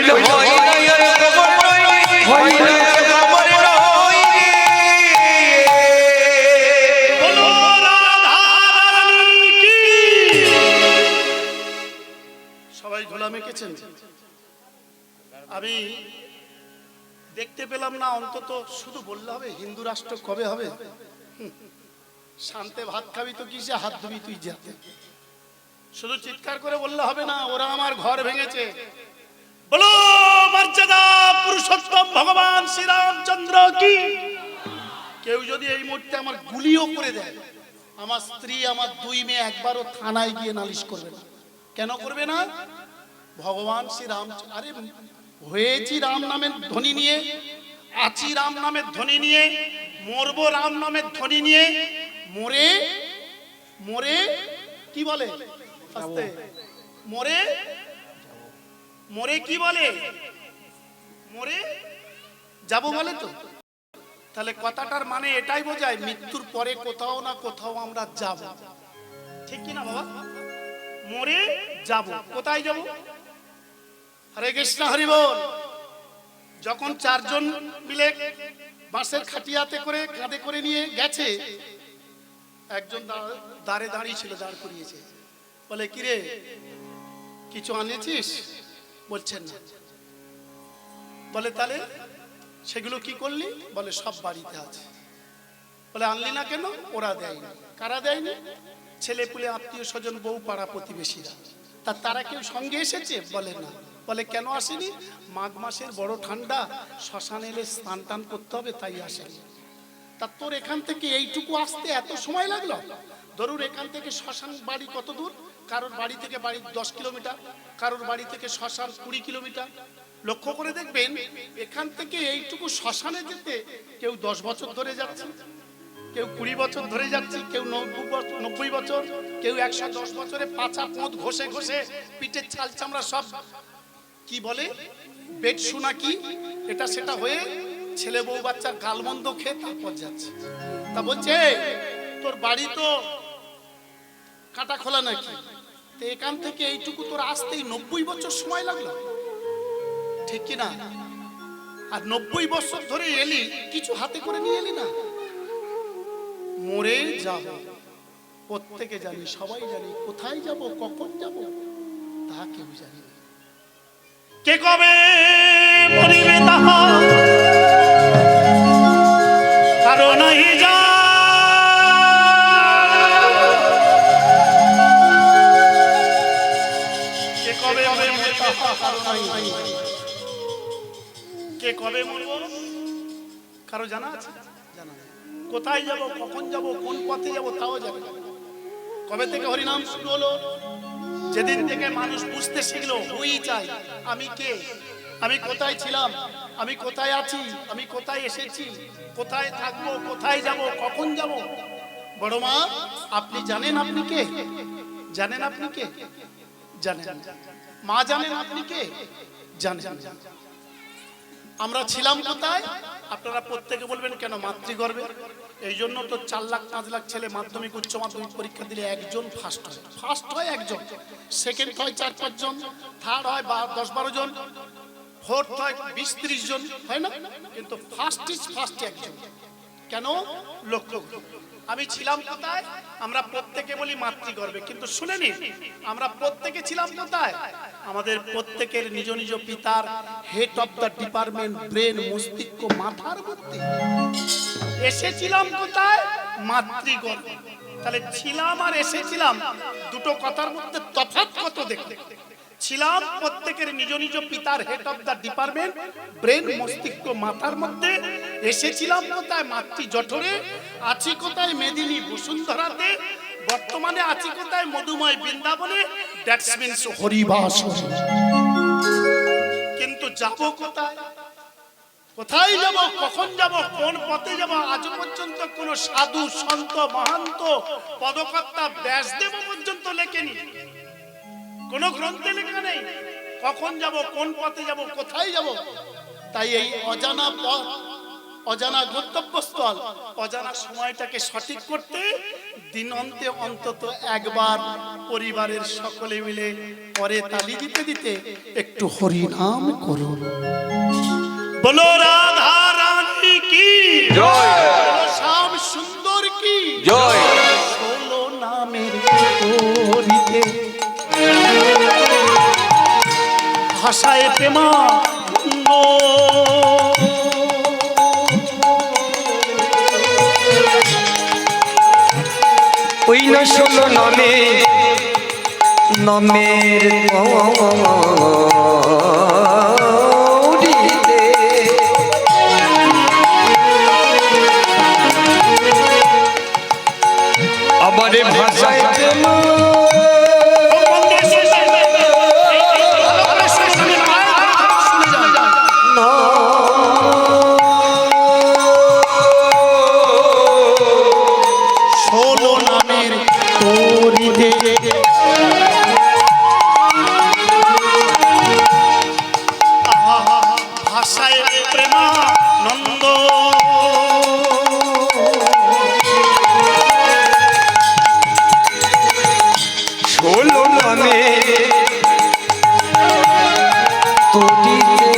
কইল হয় না আর খবর নয় হয় না আর খবর নয়
বলো রাধা রানী কি। সবাই ঘোলা মেখেছেন। আমি দেখতে পেলাম না, অন্তত শুধু বললে হবে হিন্দু রাষ্ট্র কবে হবে? শান্তে ভাত খাবি তো কিসে, হাত ধুবি তুই যাতে। শুধু চিৎকার করে বললে হবে না, ওরা আমার ঘর ভেঙেছে। বলো মর্যাদা পুরুষোত্তম ভগবান শ্রীরামচন্দ্র কি। কেউ যদি এই মুহূর্তে আমার গুলিও করে দেয়, আমার স্ত্রী আমার দুই মেয়ে একবারও থানায় গিয়ে নালিশ করবে না। কেন করবে না? ভগবান শ্রীরাম, আরে হয়েছি রাম নামের ধ্বনি নিয়ে, আছি রাম নামের ধ্বনি নিয়ে, মরবো রাম নামের ধ্বনি নিয়ে। মরে মরে কি বলে আস্তে, মরে মরে কি বলে, মরে যাব বলে তো। তাহলে কথাটার মানে এটাই বোঝায় মৃত্যুর পরে কোথাও না কোথাও আমরা যাব, ঠিক কি না বাবা? মরে যাব, কোথায় যাব? হরে কৃষ্ণ হরি বল। যখন চারজন মিলে বাঁশের খাটিয়াতে করে কাঁধে করে নিয়ে গেছে, একজন দাঁড়ে দাঁড়িয়ে ছিল, দাঁড় করিয়েছে। বলে কিরে কিছু আনেছিস? বলছেন না। বলে তাহলে সেগুলো কি করলি? বলে সব বাড়িতে আছে। বলে আনলি না কেন? ওরা দেয়নি। কারা দেয়নি? ছেলে পুলে, আত্মীয় স্বজন, বউ, পাড়া প্রতিবেশীরা। তারা কেউ সঙ্গে এসেছে? বলে না। বলে কেন আসেনি? মাঘ মাসের বড় ঠান্ডা, শ্মশান এলে স্নান টান করতে হবে তাই আসেনি। তা তোর এখান থেকে এইটুকু আসতে এত সময় লাগলো? ধরুন এখান থেকে শ্মশান বাড়ি কত দূর? কারোর বাড়ি থেকে বাড়ি 10 কিলোমিটার, কারোর বাড়ি থেকে শ্মশান 20 কিলোমিটার। লক্ষ্য করে দেখবেন এখান থেকে এইটুকু শ্মশানে যেতে কেউ 10 বছর ধরে যাচ্ছে, কেউ 20 বছর ধরে যাচ্ছে, কেউ 90 বছর, কেউ 110 বছরে পাছা পোঁত ঘষে ঘষে পিঠের ছাল চামড়া সব কি বলে বেড শোনা কি এটা সেটা হয়ে ছেলে বউ বাচ্চার গালমন্দ খেয়ে তারপর যাচ্ছে। তা বলছে তোর বাড়ি তো কাটা খোলা নাকি? তো এখান থেকে এইটুকু তোর আসতেই 90 বছর সময় লাগলো, ঠিক কি না? আর 90 বছর ধরে এলি, কিছু হাতে করে নিয়ে এলি না। মরে যাব, প্রত্যেকে জানি, সবাই জানি। কোথায় যাব, কখন যাব তা কেউ জানি না। কে কবে মরিবে তাহা কারো নাই যা। কে কবে মরিবে তাহা কারো নাই। কে কবে মরব কারো জানা আছে? জানা নেই। কোথায় যাব, কখন যাব, কোন পথে যাব তাও জানে না। কবে থেকে হরিনাম শুরু হলো? যেদিন থেকে মানুষ বুঝতে শিখলো হুই চাই, আমি কে, আমি কোথায় ছিলাম, আমি কোথায় আছি, আমি কোথায় এসেছি, কোথায় থাকবো, কোথায় যাব, কখন যাব। বড় মা আপনি জানেন আপনি কে? জানেন আপনি কে? জানেন। মা জানেন আপনি কে? জানেন। আমরা ছিলাম কোথায়? আপনারা প্রত্যেকে বলবেন কেন? মাতৃগর্ভে। এই জন্য তো 4 লাখ 5 লাখ ছেলে মাধ্যমিক উচ্চ মাধ্যমিক পরীক্ষা দিলে একজন ফার্স্ট হয়। ফার্স্ট হয় একজন, সেকেন্ড হয় 4-5 জন, থার্ড হয় 10-12 জন, ফোর্থ হয় 20-30 জন, হয় না? কিন্তু ফার্স্ট ইজ ফার্স্ট একজন। কেন? লক্ষ্য। আমি ছিলাম কোথায়? আমরা প্রত্যেকে বলি মাতৃগর্ভে, কিন্তু শুনে নিন আমরা প্রত্যেকে ছিলাম কোথায়? আমাদের প্রত্যেকের নিজ নিজ পিতার head of the department brain, মস্তিষ্ক, মাথার মধ্যে। এসেছিলাম কোথায়? মাতৃগর্ভে। তাহলে ছিলাম আর এসেছিলাম দুটো কথার মধ্যে তফাৎ কত দেখতে। ছিলাম প্রত্যেকের নিজ নিজ পিতার head of the department brain, মস্তিষ্ক, মাথার মধ্যে। এসেছিলাম কোথায়? মাতৃ জঠরে। আছি কোথায়? মেদিনী বসুন্ধরাতে। বর্তমানে আছি কোথায়? মধুময় বৃন্দাবনে। That's means Haribas. কিন্তু যাব কোথায়? কোথায় যাব, কখন যাব, কোন পথে যাব আজ পর্যন্ত কোন সাধু সন্ত মহান্ত পদকর্তা ব্যাসদেব পর্যন্ত লেখেনি, কোন গ্রন্থে লেখা নেই কখন যাব, কোন পথে যাব, কোথায় যাব। তাই এই অজানা পথ, অজানা গন্তব্যস্থল, অজানা সময়টাকে সঠিক করতে দিন অন্তে অন্তত একবার পরিবারের সকলে মিলে পরে তালি দিতে দিতে একটু হরিনাম করুন। বলো রাধা রানী কি
জয়
বলো শ্যাম সুন্দর কি
জয়
ষোলো নামের তরিতে ভাষায় প্রেমানন্দ।
ওই না ষোলো নামে নামের গৌরীতে
আমার ভাষায় প্রেম
ষোলো নামের তরিতে ভাষায় প্রেমানন্দ।
ষোলো নামে তুটিতে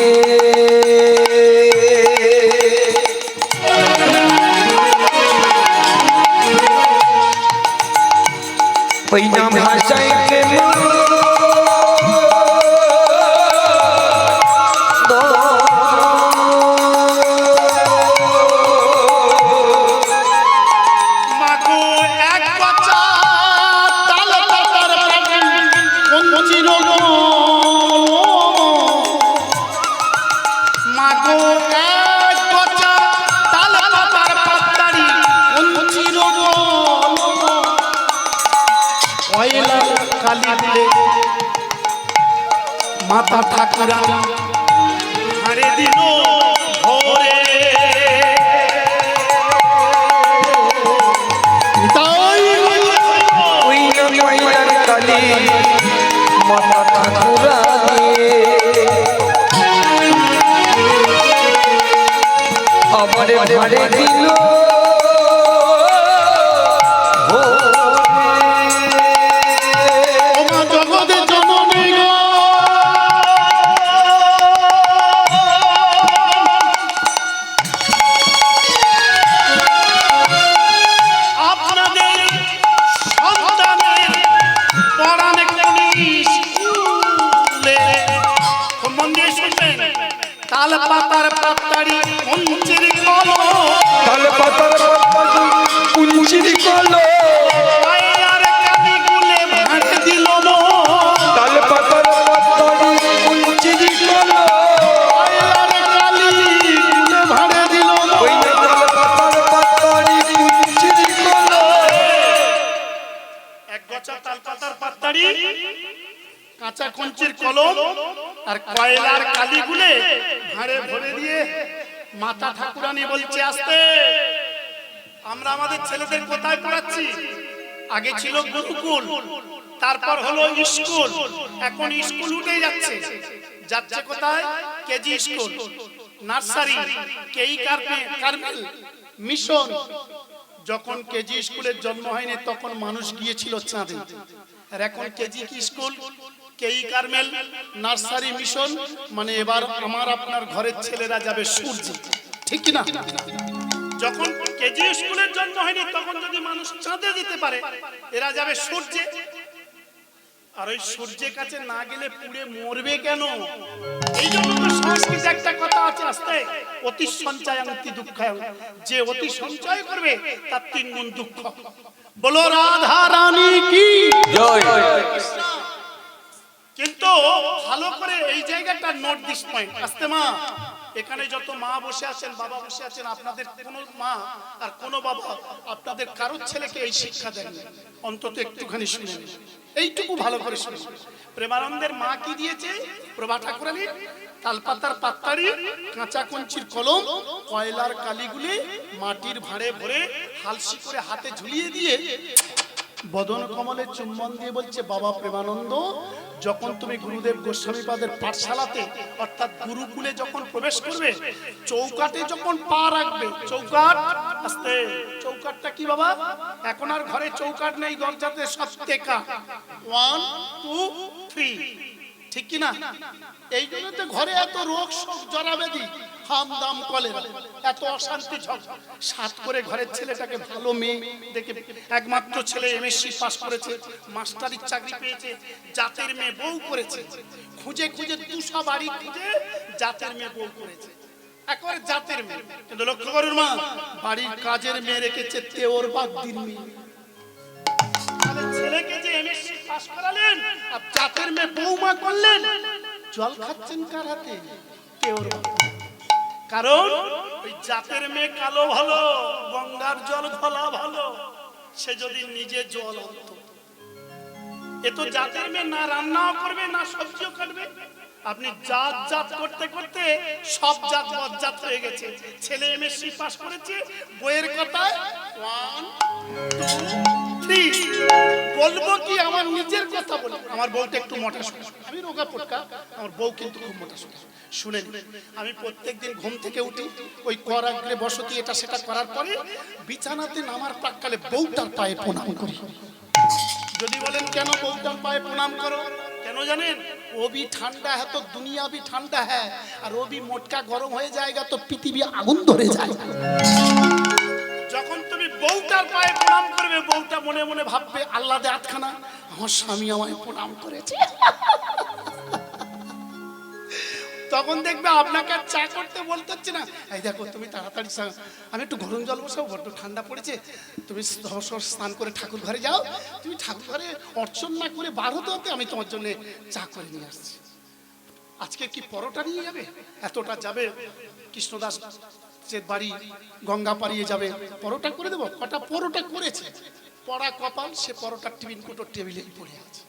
ওই না ভাষায় প্রেম
মাগো এক বাচ্চা তাল পাতার প্রাণ কঞ্চির গো। মাগো এক বাচ্চা তাল পাতার পাতারি কঞ্চির গো। কয়লা কালি দিলে মাথা ঠাকুরানি হারে দিল ভোরে। তাই
ওই না ময়লার কালি মাথা ঠাকুরানি আমার ভাড়ে দিল
ওমা জগতে জননী গো। আপনাদের সন্তানের পড়ানে স্কুলে মন দিয়ে শুনবেন। তাল পাতার পাতারি মঞ্চের কলম
তাল পাতার কুঞ্চিরি কলো
পায়ের কালি গুলে ভাঙে দিল মন।
তাল পাতার কুঞ্চিরি কলো
পায়ের কালি গুলে ভাঙে দিল মন।
ওই না তাল পাতার কুঞ্চিরি কলো
এক গছা তাল পাতার পাতারি কাঁচা কঞ্চির কলম আর কয়লার কালি গুলে ভাঁড়ে ভরে দিয়ে মাতা ঠাকুরানী বলছে আসতে। আমরা আমাদের ছেলেদের কোথায় পড়াচ্ছি? আগে ছিল গুরুকুল, তারপর হলো স্কুল, এখন স্কুল উঠে যাচ্ছে। যাচ্ছে কোথায়? কেজি স্কুল, নার্সারি, কেই কারমেল, মিশন। যখন কেজি স্কুলের জন্ম হয়নি তখন মানুষ গিয়েছিল চাঁদে, আর এখন কেজি কি স্কুল, কেই কারমেল, নার্সারি, মিশন, মানে এবার আমার আপনার ঘরের ছেলেরা যাবে সূর্যে, ঠিক কি না? যখন কেজি স্কুলের জন্ম হয়নি তখন যদি মানুষ চাঁদে যেতে পারে, এরা যাবে সূর্যে। আর ওই সূর্যের কাছে না গেলে পুড়ে মরবে কেন? এই জন্য তো সংস্কৃত একটা কথা আছে, আসতে অতি সঞ্চয় অতি দুঃখায়, যে অতি সঞ্চয় করবে তার 3 গুণ দুঃখ। বলো রাধা রানী কি
জয়
কিন্তু ভালো করে এই জায়গাটা নোট দিস পয়েন্ট। আসতে মা, এখানে যত মা বসে আছেন, বাবা বসে আছেন, আপনাদের কোনো মা আর কোনো বাবা আপনাদের কারোর ছেলেকে এই শিক্ষা দেন, অন্তত একটুখানি শুনে নিন, এইটুকু ভালো করে শুনে। প্রেমানন্দের মা কি দিয়েছে? প্রভা ঠাকুরানী তালপাতার পাতারি, কাঁচা কঞ্চির কলম, কয়লার কালিগুলি মাটির ভাঁড়ে ভরে হালসি করে হাতে ঝুলিয়ে দিয়ে বদন কমলে চুম্বন দিয়ে বলছে, বাবা প্রেমানন্দ যখন তুমি গুরুদেব গোস্বামীপাদের পাঠশালাতে অর্থাৎ গুরুকুলে যখন প্রবেশ করবে, চৌকাটে যখন পা রাখবে, চৌকাট আস্তে, চৌকাটটা কি বাবা? এখন আর ঘরে চৌকাট নেই, দরজাতে সব টেকা, 1 2 3, ঠিক কি না? এই জন্যতে ঘরে এত রোগ শোক জরাবেদি, হাম দাম কলেরা, এত অশান্তি ঝগড়া। সাত করে ঘরের ছেলেটাকে ভালো মেয়ে দেখে, একমাত্র ছেলে এমএসসি পাস করেছে, মাস্টারির চাকরি পেয়েছে, জাতের মেয়ে বউ করেছে, খুঁজে খুঁজে 200 বাড়ি খুঁজে জাতের মেয়ে বউ করেছে, একেবারে জাতের মেয়ে। কিন্তু লক্ষ্য করুন মা, বাড়ির কাজের মেয়ে রেখেছে তেওর বাদ দিন মেয়ে। ছেলেকে যে এমএসসি পাস করালেন আর জাতের মেয়ে বৌমা করলেন, জল খাচ্ছেন কার হাতে? তেওর বাদ। কারণ ওই জাতের মেয়ে কালো ভালো, গঙ্গার জল ঘোলা ভালো, সে যদি নিজে জল আনতো। এ তো জাতের মেয়ে না রান্নাও করবে না সবজিও কাটবে। আপনি জাত জাত করতে করতে সব জাত বজ্জাত হয়ে গেছে। ছেলে এমএসসি পাস করেছে, বইয়ের কথায় 1 2 3। বলবো কি আমার নিজের কথা বলি, আমার বউটা একটু মোটা সোটা, আমি রোগা পোটকা, আমার বউ কিন্তু খুব মোটা সোটা। শুনেন, আমি প্রত্যেকদিন ঘুম থেকে উঠি, ওই করাগ্রে বসতি এটা সেটা করার পরে বিছানাতে নামার প্রাক্কালে বউটার পায়ে প্রণাম করি। যদি বলেন কেন বউটার পায়ে প্রণাম করো, কেন জানেন? ও भी ঠান্ডা है तो दुनिया भी ঠান্ডা है, আর ও भी মোটকা গরম হয়ে যায়গা তো পৃথিবী আগুন ধরে যায়। যখন তুমি বউটার পায়ে প্রণাম করবে, বউটা মনে মনে ভাববে আল্লাহ দে আটখানা, আমার স্বামী আমায় প্রণাম করেছে। তখন দেখবে আপনাকে আর চা করতে বলতে হচ্ছে না, এই দেখো তুমি তাড়াতাড়ি আমি একটু গরম জল বসাবো, বড্ড ঠান্ডা পড়েছে, তুমি স্নান করে ঠাকুর ঘরে যাও, তুমি ঠাকুর ঘরে অর্চন না করে বার হতে হতে আমি তোমার জন্য চা করে নিয়ে আসছি। আজকে কি পরোটা নিয়ে যাবে? এতটা যাবে কৃষ্ণদাস যে বাড়ি গঙ্গা পাড়িয়ে যাবে, পরোটা করে দেবো। কটা পরোটা করেছে, পড়া কপাল, সে পরোটার টিফিন কুটো টেবিলে পড়ে আছে।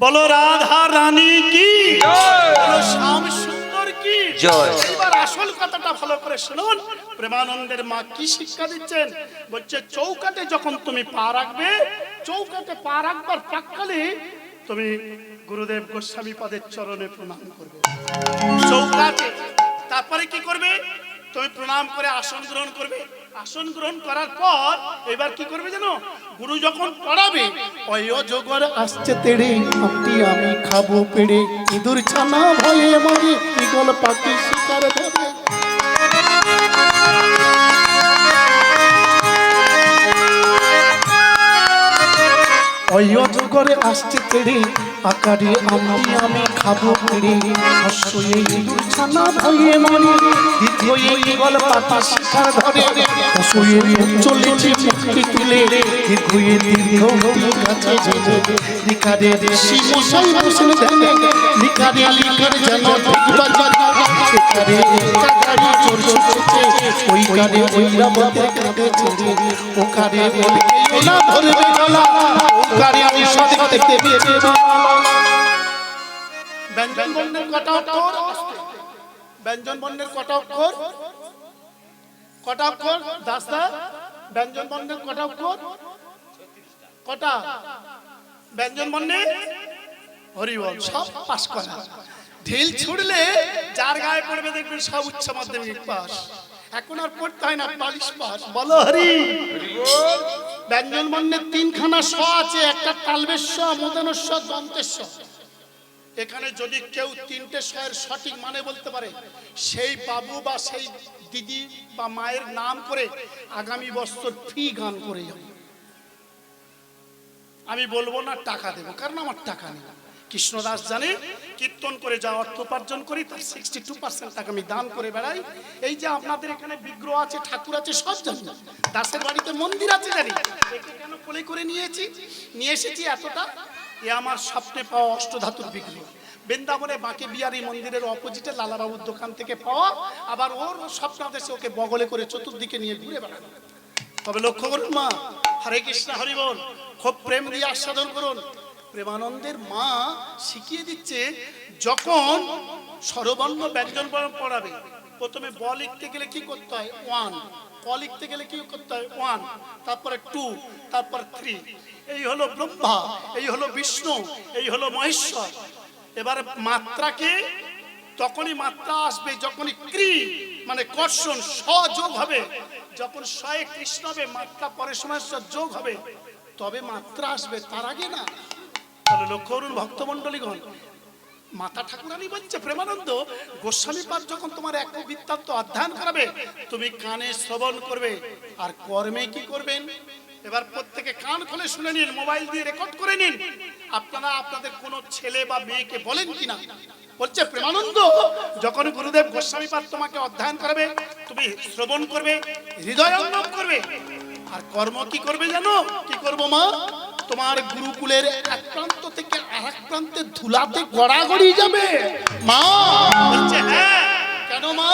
বলো রাধা রানী কি জয়, বলো শ্যাম সুন্দর কি জয়। এবার আসল কথাটা ভালো করে শুনুন, প্রেমানন্দের মা কি শিক্ষা দিচ্ছেন। বলছে চৌকাটে যখন তুমি পা রাখবে, চৌকাটে পা রাখবার প্রাক্কালে তুমি গুরুদেব গোস্বামী পাদের চরণে প্রণাম করবে চৌকাটে। তারপরে কি করবে? তুমি প্রণাম করে আসন গ্রহণ করবে। আসন গ্রহণ করার পর এবার কি করবে জানো? গুরু যখন পড়াবে, অজগর আসছে তেড়ে, আপনি আমি খাবো পেড়ে, ইঁদুর ছানা ভয়ে মরে, ঈগল পাখি শিকার ধরে। অজগরে আসছে তেড়ে, আকারে আপনি আমি খাবো পেড়ে, হস্যয়ে ইঁদুর ছানা ভয়ে মরে, দ্বিতীয় ঈগল পাখি শিকার ধরে, হস্যয়ে চলেছে মুক্তি তুলে, দীর্ঘয়ে দীর্ঘ গাছে ঝেলে, লিখারে ঋষি মশাই বসেন ধ্যানে, লিখারে লিখার যেন লিখারে কাকারি চোর ছুটেছে, ওই কারে ওই রাবতের কাঁধে ছেড়ে, ও কারে ওলা ধরবে গলা, ও কারে আমি সব দেখতে পেয়েছি। ব্যঞ্জন বর্ণের কটা অক্ষর? ব্যঞ্জন বর্ণের কটা অক্ষর? কটা অক্ষর দাসদা? ব্যঞ্জন বর্ণের কটা অক্ষর? কটা ব্যঞ্জন বর্ণে? হরি বল, সব পাস করা। ঢিল ছুড়লে যার গায়ে পড়বে দেখবেন সব উচ্চ মাধ্যমিক পাস। এখন আর পড়তে হয় না, পালিশ পাস। বলো হরি বল। ব্যঞ্জন বর্ণের 3খানা স আছে, একটা তালবেশ্ব, মূর্ধন্যস্ব, দন্তেশ্ব। এখানে যদি কেউ 3টে স্বরের সঠিক মানে বলতে পারে, সেই বাবু বা সেই দিদি বা মায়ের নাম করে আগামী বছর ফি গান করে যাবে। আমি বলবো না টাকা দেবো, কারণ আমার টাকা নেই। কৃষ্ণদাস জানে কীর্তন করে যা অর্থ উপার্জন করি তার 62% টাকা আমি দান করে বেড়াই। এই যে আপনাদের এখানে বিগ্রহ আছে, ঠাকুর আছে, সব জানি, দাসের বাড়িতে মন্দির আছে জানি, কেন কোলে করে নিয়ে এসেছি এতটা। এ আমার স্বপ্নে পাওয়া অষ্টধাতুর বিগ্রহ, বৃন্দাবনে বাঁকে বিহারী মন্দিরের অপোজিটে লালাবাবুর দোকান থেকে পাওয়া, আবার ওর স্বপ্নাদেশে ওকে বগলে করে চতুর্দিকে নিয়ে ঘুরে বেড়ানো। তবে লক্ষ্য করুন মা, হরে কৃষ্ণ হরি বল, খুব প্রেম দিয়ে আস্বাদন করুন। প্রেমানন্দের মা শিখিয়ে দিচ্ছে, যখন স্বরবর্ণ ব্যঞ্জন বর্ণ পড়াবে, প্রথমে ব লিখতে গেলে কি করতে হয়? 1, ক লিখতে গেলে কি করতে হয়? 1, তারপরে 2, তারপর 3। এই হলো ব্রহ্মা, এই হলো বিষ্ণু, এই হলো মহেশ্বর। এবার মাত্রাকে তখনই মাত্রা আসবে যখনই ক্রি মানে কর্ষণ সযোগ হবে, যখন স্বয়ে কৃষ্ণ হবে মাত্রা পরের সময় যোগ হবে, তবে মাত্রা আসবে, তার আগে না। তাহলে লক্ষ্য করুন ভক্তমণ্ডলীগণ, মাতা ঠাকুরানী বলছে প্রেমানন্দ গোস্বামী পাদ যখন তোমার এক বৃত্তান্ত অধ্যয়ন করাবে, তুমি কানে শ্রবণ করবে আর কর্মে কি করবেন। এবার প্রত্যেকে কান খুলে শুনে নিন, মোবাইল দিয়ে রেকর্ড করে নিন। আপনারা আপনাদের কোনো ছেলে বা মেয়েকে বলেন কিনা, বলছে প্রেমানন্দ যখন গুরুদেব গোস্বামী পাদ তোমাকে অধ্যয়ন করাবে, তুমি শ্রবণ করবে, হৃদয়ঙ্গম করবে, আর কর্ম কি করবে জানো? কি করবো মা? তোমার গুরুকুলের এক প্রান্ত থেকে আরেক প্রান্তে ধুলাতে গড়াগড়ি যাবে। মা বলছে হ্যাঁ। কেন মা?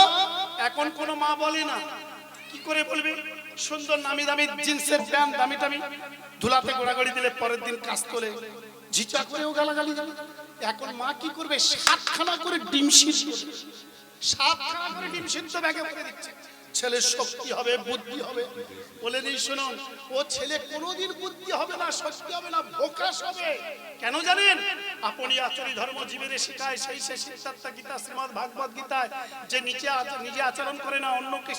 এখন কোনো মা বলে না। কি করে বলবে? সুন্দর নামি দামি জিন্সের প্যান্ট দামি দামি ধুলাতে গড়াগড়ি দিলে পরের দিন কাজ তোলে, ঝিচা করেও গালাগালি যাবে। এখন মা কি করবে? 7খানা করে ডিম সিদ্ধ, 7খানা করে ডিম সিদ্ধ ব্যাগে ভরে দিচ্ছে। ছেলের শক্তি হবে, বুদ্ধি হবে। বলে দিই শুনুন, ও ছেলে কোনোদিন বুদ্ধি হবে না, শক্তি হবে না, ভোকাস হবে। কেন জানেন? আপনি আচরি ধর্ম জীবের শিখায়, সেই সে সিদ্ধার্থ গীতা শ্রীমদ ভাগবত গীতায় যে নিজে আচরণ করে না, অন্যকে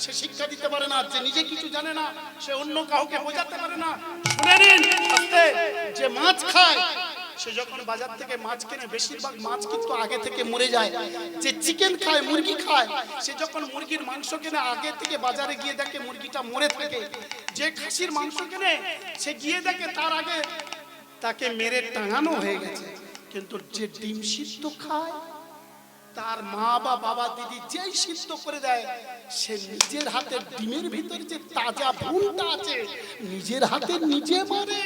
সে শিক্ষা দিতে পারে না, যে নিজে কিছু জানে না সে অন্য কাউকে বোঝাতে পারে না। শুনে নিন, যে মাছ খায় সে যখন বাজার থেকে মাছ কেনে, বেশিরভাগ মাছ কিন্তু আগে থেকে মরে যায়। যে চিকেন খায়, মুরগি খায়, সে যখন মুরগির মাংস কেনে আগে থেকে বাজারে গিয়ে দেখে মুরগিটা মরে থাকে। যে খাসির মাংস কেনে সে গিয়ে দেখে তার আগে তাকে মেরে টাঙানো হয়ে গেছে। কিন্তু যে ডিম সিদ্ধ খায়, তার মা বা বাবা দিদি যেই সিদ্ধ করে দেয়, সে নিজের হাতে ডিমের ভিতরে যে তাজা ভুলটা আছে নিজের হাতে নিজে মারে।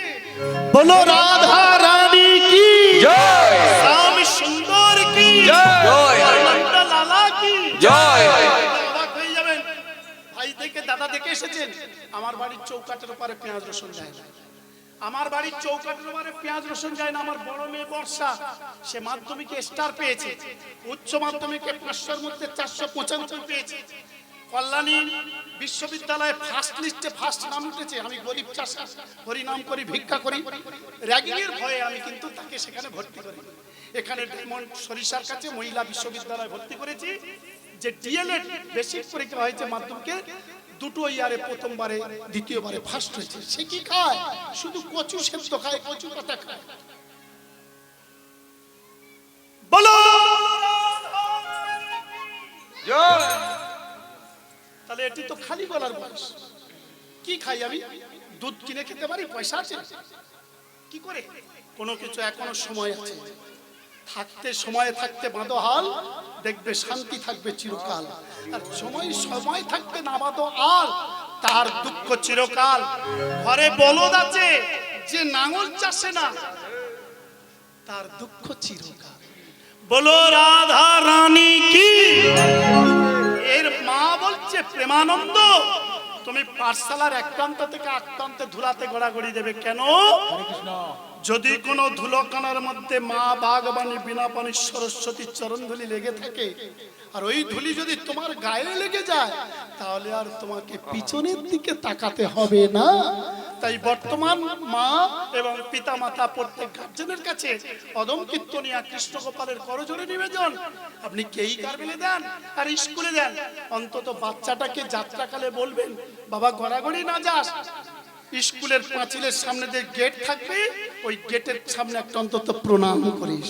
বলো রাধা রানী কি
জয়,
শ্যাম সুন্দর কি
জয়,
নন্দ লালা কি
জয়।
অবাক হয়ে যাবেন, ভাই থেকে দাদা দেখে এসেছেন। আমার বাড়ির চৌকাঠের উপরে পেঁয়াজ রসুন যায় না, আমার বাড়ির চৌকাঠের উপরে পেঁয়াজ রসুন যায় না। আমার বড় মেয়ে বর্ষা, সে মাধ্যমিকে স্টার পেয়েছে, উচ্চ মাধ্যমিকে 500-র মধ্যে 495 পেয়েছে, কল্যাণী বিশ্ববিদ্যালয়ে ফার্স্ট লিস্টে ফার্স্ট নাম উঠেছে। আমি গরিব চাষা, হরিনাম করি, ভিক্ষা করি, র্যাগিংয়ের ভয়ে আমি কিন্তু তাকে সেখানে ভর্তি করি। এখানে ডায়মন্ড সরিষার কাছে মহিলা বিশ্ববিদ্যালয়ে ভর্তি করেছি, যে ডিএলএড বেসিক পরীক্ষা হয়েছে মাধ্যমিকে, দুটো ইয়ারে প্রথমবারে দ্বিতীয়বারে ফার্স্ট হয়েছে। সে কি খায়? শুধু কচু সেদ্ধ খায়, কচু পাতা খায়। বলো
জয়।
তাহলে এটি তো খালি বলার বয়স। কি খাই আমি? দুধ কিনে খেতে পারি, পয়সা আছে। কি করে? কোনো কিছু এখনো সময় আছে, থাকতে সময় থাকতে বাঁধো হাল, দেখবে শান্তি থাকবে চিরকাল। আর সময় থাকতে না বাঁধো হাল, তার দুঃখ চিরকাল। ঘরে বলদ আছে, যে নাঙল চাষে না, তার দুঃখ চিরকাল। বলো রাধা রানী কি। এর মা বলছে প্রেমানন্দ তুমি পাঠশালার এক প্রান্ত থেকে এক প্রান্তে ধুলাতে গড়াগড়ি দেবে। কেন? যদি কোনো ধুলোকানার মধ্যে মা বাগবানী বিনা পানি সরস্বতীর চরণ ধুলি লেগে থাকে, আর ওই ধুলি যদি তোমার গায়ে লেগে যায়, তাহলে আর তোমাকে পিছনের দিকে তাকাতে হবে না। তাই বর্তমান মা এবং পিতা মাতা প্রত্যেক গার্জেনের কাছে অদম কীর্তনিয়া কৃষ্ণ গোপালের করজোড়ে নিবেদন, আপনি কেই কারবেলে দেন আর স্কুলে দেন, অন্তত বাচ্চাটাকে যাত্রাকালে বলবেন বাবা গড়াগড়ি না যাস। স্কুলের পাঁচিলের সামনে যে গেট থাকবে, ওই গেটের সামনে একটা অন্তত প্রণাম করিস।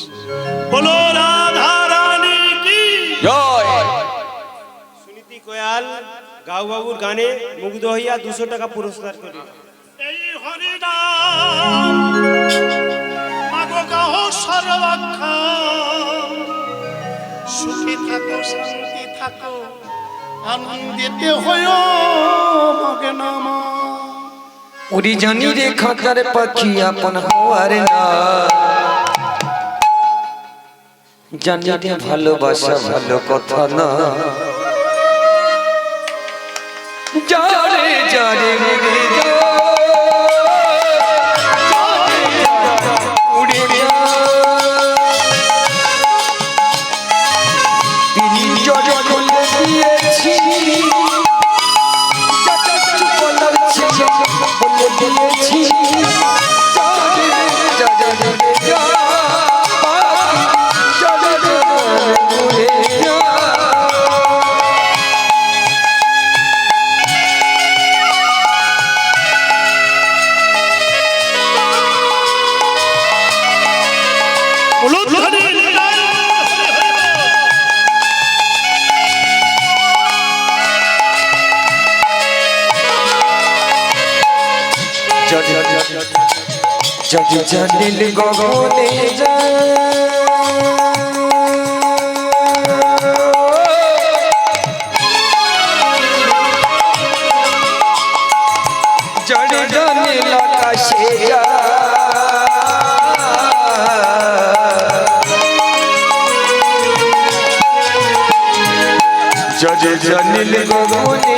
বলো রাধা রানী কি
জয়।
সুনীতি কোয়াল গাউবাবুর গানে মুগ্ধ হইয়া 200 টাকা পুরস্কার করি।
এই হরিনাম মাগো গাও সর্বক্ষণ, সুখে থাকো শান্তি থাকো আনন্দিতে হইও মগ্ন মা।
উড়ি জানি রে খাতার পাখি আপন হওয়ার না, জানি রে ভালোবাসা ভালো কথা না। যারে যারে উড়ে যা, উড়ে যা, তিনি জড় খুলে দিয়েছি, বলে দিয়েছি যারে যারে উড়ে যা, পাখি যদি জানিল গগনে যদি জানিল আকাশে যদি জানিল গগনে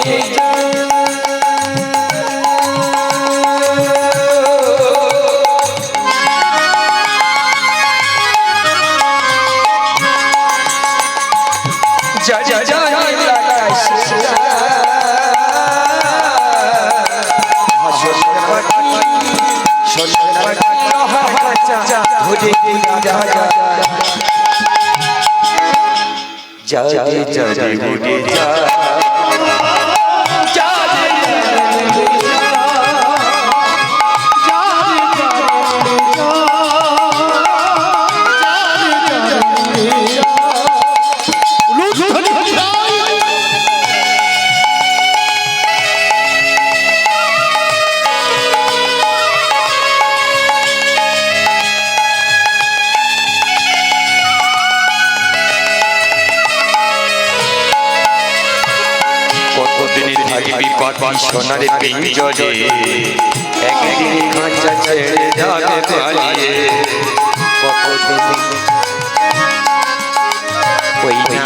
সোনার পিঞ্জরে একদিন খাঁচা ছেড়ে যাবে পালিয়ে কতদিন ওই না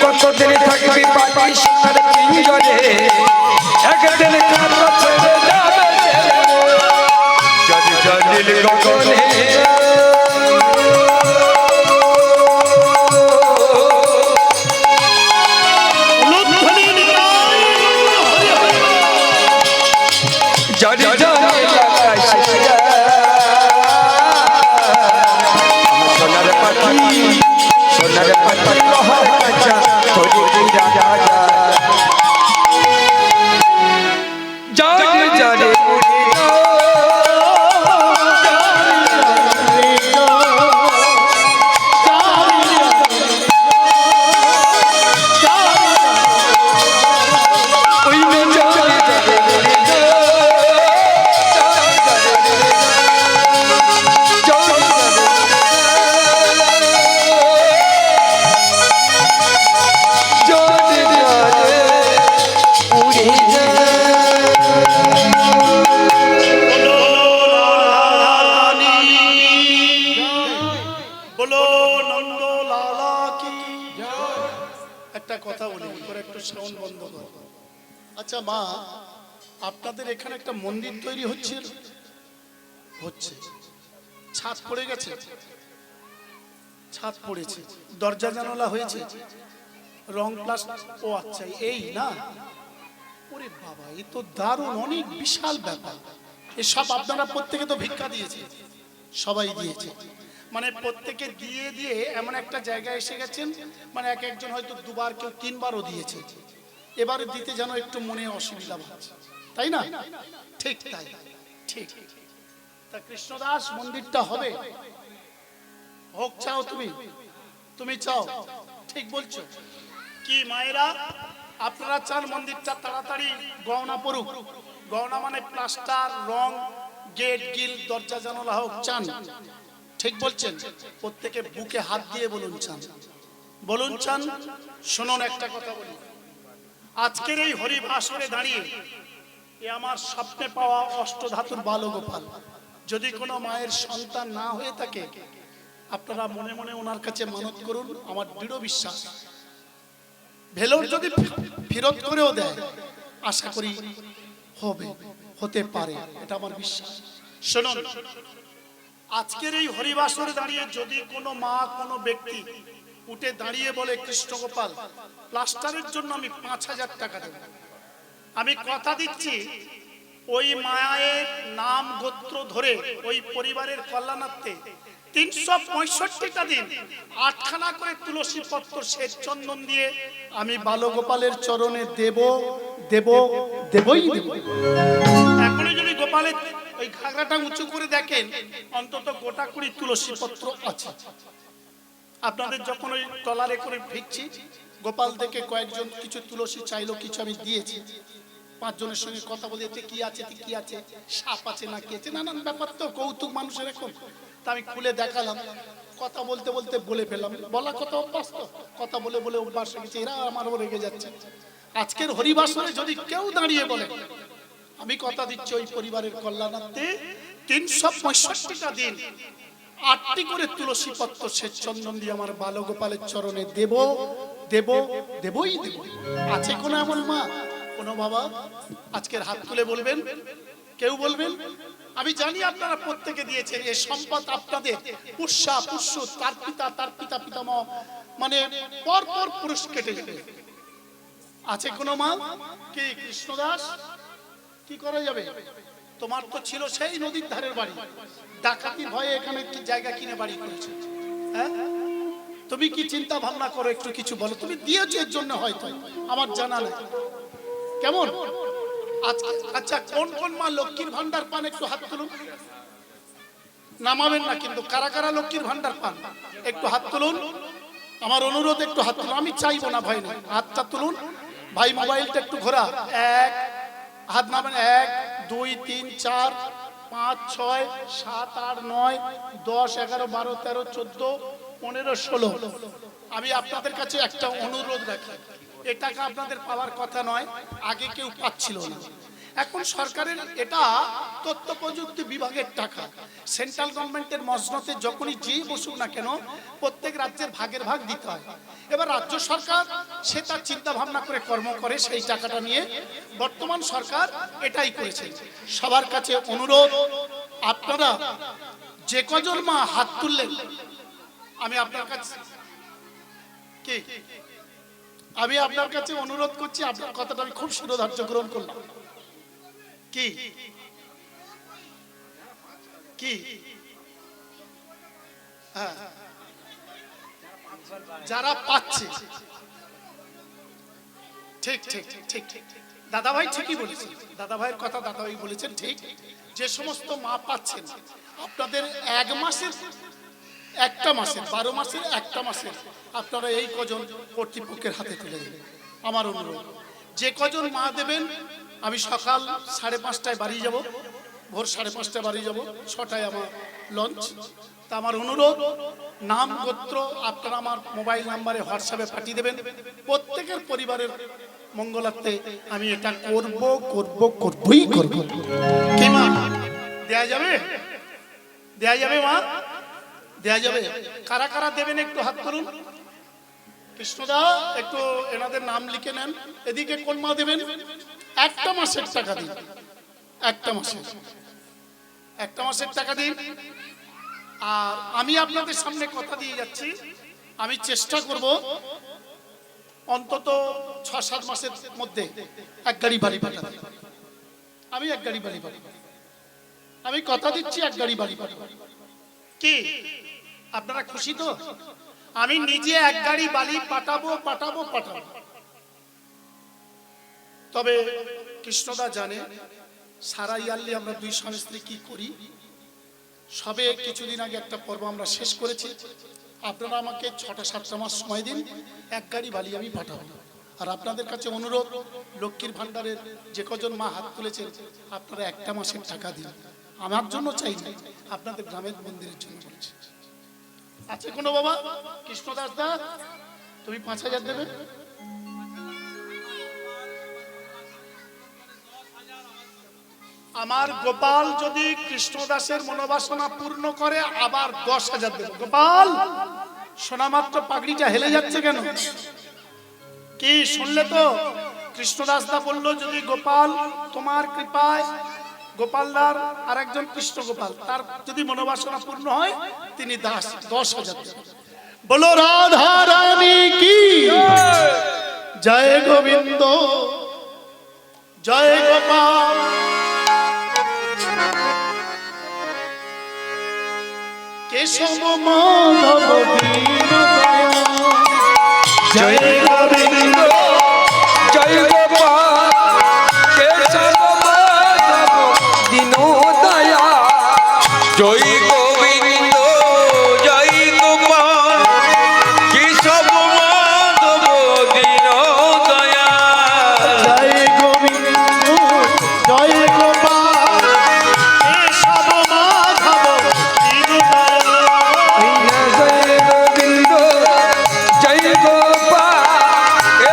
কতদিন থাকবি পাটি সোনার পিঞ্জরে একদিন খাঁচা ছেড়ে যাবে যদি জানিল গগনে যদি জানিল আকাশে সোনার পাটি লোহার কাঁচা
আচ্ছা মা, আপনাদের এখানে একটা মন্দির তৈরি হচ্ছে, ছাদ পড়ে গেছে, ছাদ পড়েছে, দরজা জানালা হয়েছে, রং প্লাস্টার, ও আচ্ছা এই না, ওরে বাবা এই তো দারুণ, অনেক বিশাল ব্যাপার। এসব আপনারা প্রত্যেকে তো ভিক্ষা দিয়েছে, সবাই দিয়েছে, মানে প্রত্যেকে দিয়ে দিয়ে এমন একটা জায়গায় এসে গেছেন, মানে এক একজন হয়তো দুবার, কেউ তিনবারও দিয়েছে, এবারে দিতে যেন একটু মনে অসুবিধা হচ্ছে, তাই না? ঠিক তাই, ঠিক। তা কৃষ্ণদাস মন্দিরটা হবে, হোক চাও তুমি, তুমি চাও, ঠিক বলছো কি মায়েরা? আপনারা চান মন্দিরটা তাড়াতাড়ি গহনা পড়ুক, গহনা মানে প্লাস্টার, রং, গেট গিল, দরজা জানালা হোক, চান? ঠিক বলছেন? প্রত্যেকে বুকে হাত দিয়ে বলুন চান, বলুন চান। শুনুন একটা কথা বলি, আজকের এই হরিভাসরে দাঁড়িয়ে এ আমার স্বপ্নে পাওয়া অষ্টধাতুর বালগোপাল, যদি কোনো মায়ের সন্তান না হয়ে থাকে আপনারা মনে মনে ওনার কাছে মানত করুন, আমার দৃঢ় বিশ্বাস ভেলোর যদি ফেরত করেও দেয় আশা করি হবে, হতে পারে, এটা আমার বিশ্বাস। শুনুন, আজকের এই হরিবাসরে দাঁড়িয়ে যদি কোনো মা কোনো ব্যক্তি উঠে দাঁড়িয়ে বলে কৃষ্ণগোপাল প্লাস্টারের জন্য আমি 5,000 টাকা দেব, আমি কথা দিচ্ছি ওই মায়ের নাম গোত্র ধরে ওই পরিবারের কল্যাণার্থে 365টা দিন 8খানা করে তুলসী পত্র শ্বেত চন্দন দিয়ে আমি বালগোপালের চরণে দেব দেব দেবই দেব। এখনই যদি গোপালের ওই ঘাগরাটা উঁচু করে দেখেন অন্তত গোটা 20 তুলসী পত্র আছে। আপনাদের যখন ওই টলারে করে ভিড়ছি গোপাল থেকে কয়েকজন কিছু তুলসী চাইলো, কিছু আমি দিয়েছি। 5 জনের সঙ্গে কথা বলে এতে কি আছে, কি আছে, সাপ আছে না কি আছে, নানান ব্যাপার তো কৌতুক মানুষের এখন। তা আমি খুলে দেখালাম, কথা বলতে বলতে বলে ফেললাম, বলা কথা অভ্যাস তো, কথা বলে বলে অভ্যাস হয়ে গেছে, এরা আমারও রেগে যাচ্ছে। আজকের হরিবাসরে যদি কেউ দাঁড়িয়ে বলে আমি কথা দিচ্ছি ওই পরিবারের কল্যাণার্থে 365টা দিন 8টি করে তুলসী পত্র শ্বেত চন্দন দিয়ে আমার বালগোপালের চরণে দেব দেব দেবই দেব। আছে কোনো এমন মা, কোনো বাবা? আজকের হাত তুলে বলবেন, কেউ বলবেন? আমি জানি আপনারা প্রত্যেকে দিয়েছেন, এই সম্পদ আপনাদের পুষ্যা পুষ্য তার পিতা পিতামহ মানে পরপর পুরুষ কেটে যাবে। আছে কোনো মা? কি কৃষ্ণদাস, কি করা যাবে? তোমার তো ছিল সেই নদীর ধারের বাড়ি, ডাকাতির ভয়ে এখানে কি জায়গা কিনে বাড়ি করেছে, হ্যাঁ? তুমি কি চিন্তা ভাবনা করো, একটু কিছু বলো। তুমি দিয়েছো এর জন্য, হয়তো আমার জানা নেই। কেমন? আচ্ছা, কোন কোন মা লক্ষ্মীর ভান্ডার পান একটু হাত তুলুন। নামাবেন না কিন্তু, কারা কারা লক্ষ্মীর ভান্ডার পান একটু হাত তুলুন। আমার অনুরোধ একটু হাত তুলুন, আমি চাইবো না ভাই, না হাতটা তুলুন ভাই। মোবাইলটা একটু ঘোরা, এক হাত নামেন, 1 2 3 4 5 6 7 8 9 10 11 12 13 14 15 16। আমি আপনাদের কাছে একটা অনুরোধ রাখি, এ টাকা আপনাদের পাওয়ার কথা নয়, আগে কেউ পাচ্ছিল না। এখন সরকারের এটা তথ্য প্রযুক্তি বিভাগের টাকা, সেন্ট্রাল গভর্নমেন্টের মসনদে যখনই যেই বসুক না কেন প্রত্যেক রাজ্যের ভাগের ভাগ দিতে হয়। এবার রাজ্য সরকার সে তার চিন্তা ভাবনা করে কর্ম করে সেই টাকাটা নিয়ে, বর্তমান সরকার এটাই করেছে। সবার কাছে অনুরোধ, আপনারা যে কজন মা হাত তুললেন আমি আপনার কাছে আপনার কাছে অনুরোধ করছি, আপনার কথাটা আমি খুব শিরোধার্য গ্রহণ করলাম। কি কি হ্যাঁ, যারা পাচ্ছে, ঠিক ঠিক ঠিক ঠিক, দাদা ভাই ঠিকই বলেছেন, দাদা ভাইয়ের কথা দাদা ভাই বলেছেন ঠিক। যে সমস্ত মা পাচ্ছেন আপনাদের 1 মাসের, একটা মাসের, 12 মাসের একটা মাসের আপনারা এই কজন কর্তৃপক্ষের হাতে তুলে দেবেন। আমার অনুরোধ, যে কজন মা দেবেন আমি সকাল 5:30টায় বাড়ি যাব, ভোর 5:30টায় বাড়ি যাব, 6টায় আমার লঞ্চ। তা আমার অনুরোধ, নাম গোত্র আপনারা আমার মোবাইল নাম্বারে হোয়াটসঅ্যাপে পাঠিয়ে দেবেন। প্রত্যেকের পরিবারের মঙ্গলার্থে আমি এটা করবই করব। কি মা দেয়া যাবে? দেয়া যাবে মা? দেয়া যাবে। কারা কারা দেবেন একটু হাত তুলুন। কৃষ্ণদা একটু এনাদের নাম লিখে নেন। এদিকে কোন মা দেবেন? একটা মাসের টাকা দিন, একটা মাসের টাকা দিন। আর আমি আপনাদের সামনে কথা দিয়ে যাচ্ছি, আমি চেষ্টা করব অন্তত 6-7 মাসের মধ্যে 1 গাড়ি বাড়ি পাঠাতে। আমি 1 গাড়ি বাড়ি পাঠাবো, আমি কথা দিচ্ছি 1 গাড়ি বাড়ি পাঠাবো। কি আপনারা খুশি তো? আমি নিজে 1 গাড়ি বালি পাঠাবো। তবে কৃষ্ণদা জানে সারা ইয়ারলি আমরা 2 স্বামী স্ত্রী কি করি। সবে কিছুদিন আগে একটা পর্ব আমরা শেষ করেছি। আপনারা আমাকে 6-7 মাস সময় দিন, 1 গাড়ি বালি আমি পাঠাবো। আর আপনাদের কাছে অনুরোধ, লক্ষ্মীর ভান্ডারের যে কজন মা হাত তুলেছেন আপনারা 1 মাসের টাকা দিন। আমার জন্য চাই না, আপনাদের গ্রামের মন্দিরের জন্য বলছি। আছে কোনো বাবা? কৃষ্ণদাস দা তুমি 5000 দেবে? আমার গোপাল যদি কৃষ্ণদাসের মনোবাসনা পূর্ণ করে আবার 10,000 দেব। গোপাল শোনা মাত্র পাগড়িটা হেলে যাচ্ছে কেন? কি শুনলে তো? কৃষ্ণদাস দা বললো যদি গোপাল তোমার কৃপায় গোপালদার আর একজন কৃষ্ণ গোপাল তার যদি মনোবাসনা পূর্ণ হয় তিনি দাস 10,000 দেবেন। বলো রাধা রানী কি জয় গোবিন্দ জয় গোপাল। কেশব মাধব দীনদয়াল জয় গোবিন্দ
জয় গোপাল কেশব মাধব দীনদয়াল
জয় গোবিন্দ জয় গোপাল কেশব মাধব দীনদয়াল
জয় গোবিন্দ জয় গোপাল কেশব মাধব দীনদয়াল।
জয় গোবিন্দ জয় গোপাল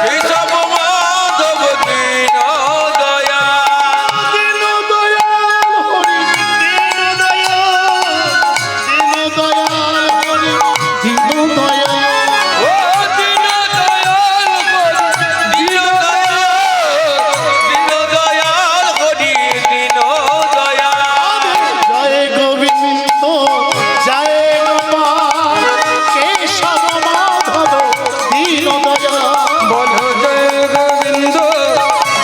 কেশব মাধব দীনদয়াল
দীনদয়াল হরি দীনদয়াল হরি দীনদয়াল।
ও দীনদয়াল হরি দীনদয়াল
জয় গোবিন্দ জয় গোপাল কেশব মাধব দীনদয়াল।
বলো জয় গোবিন্দ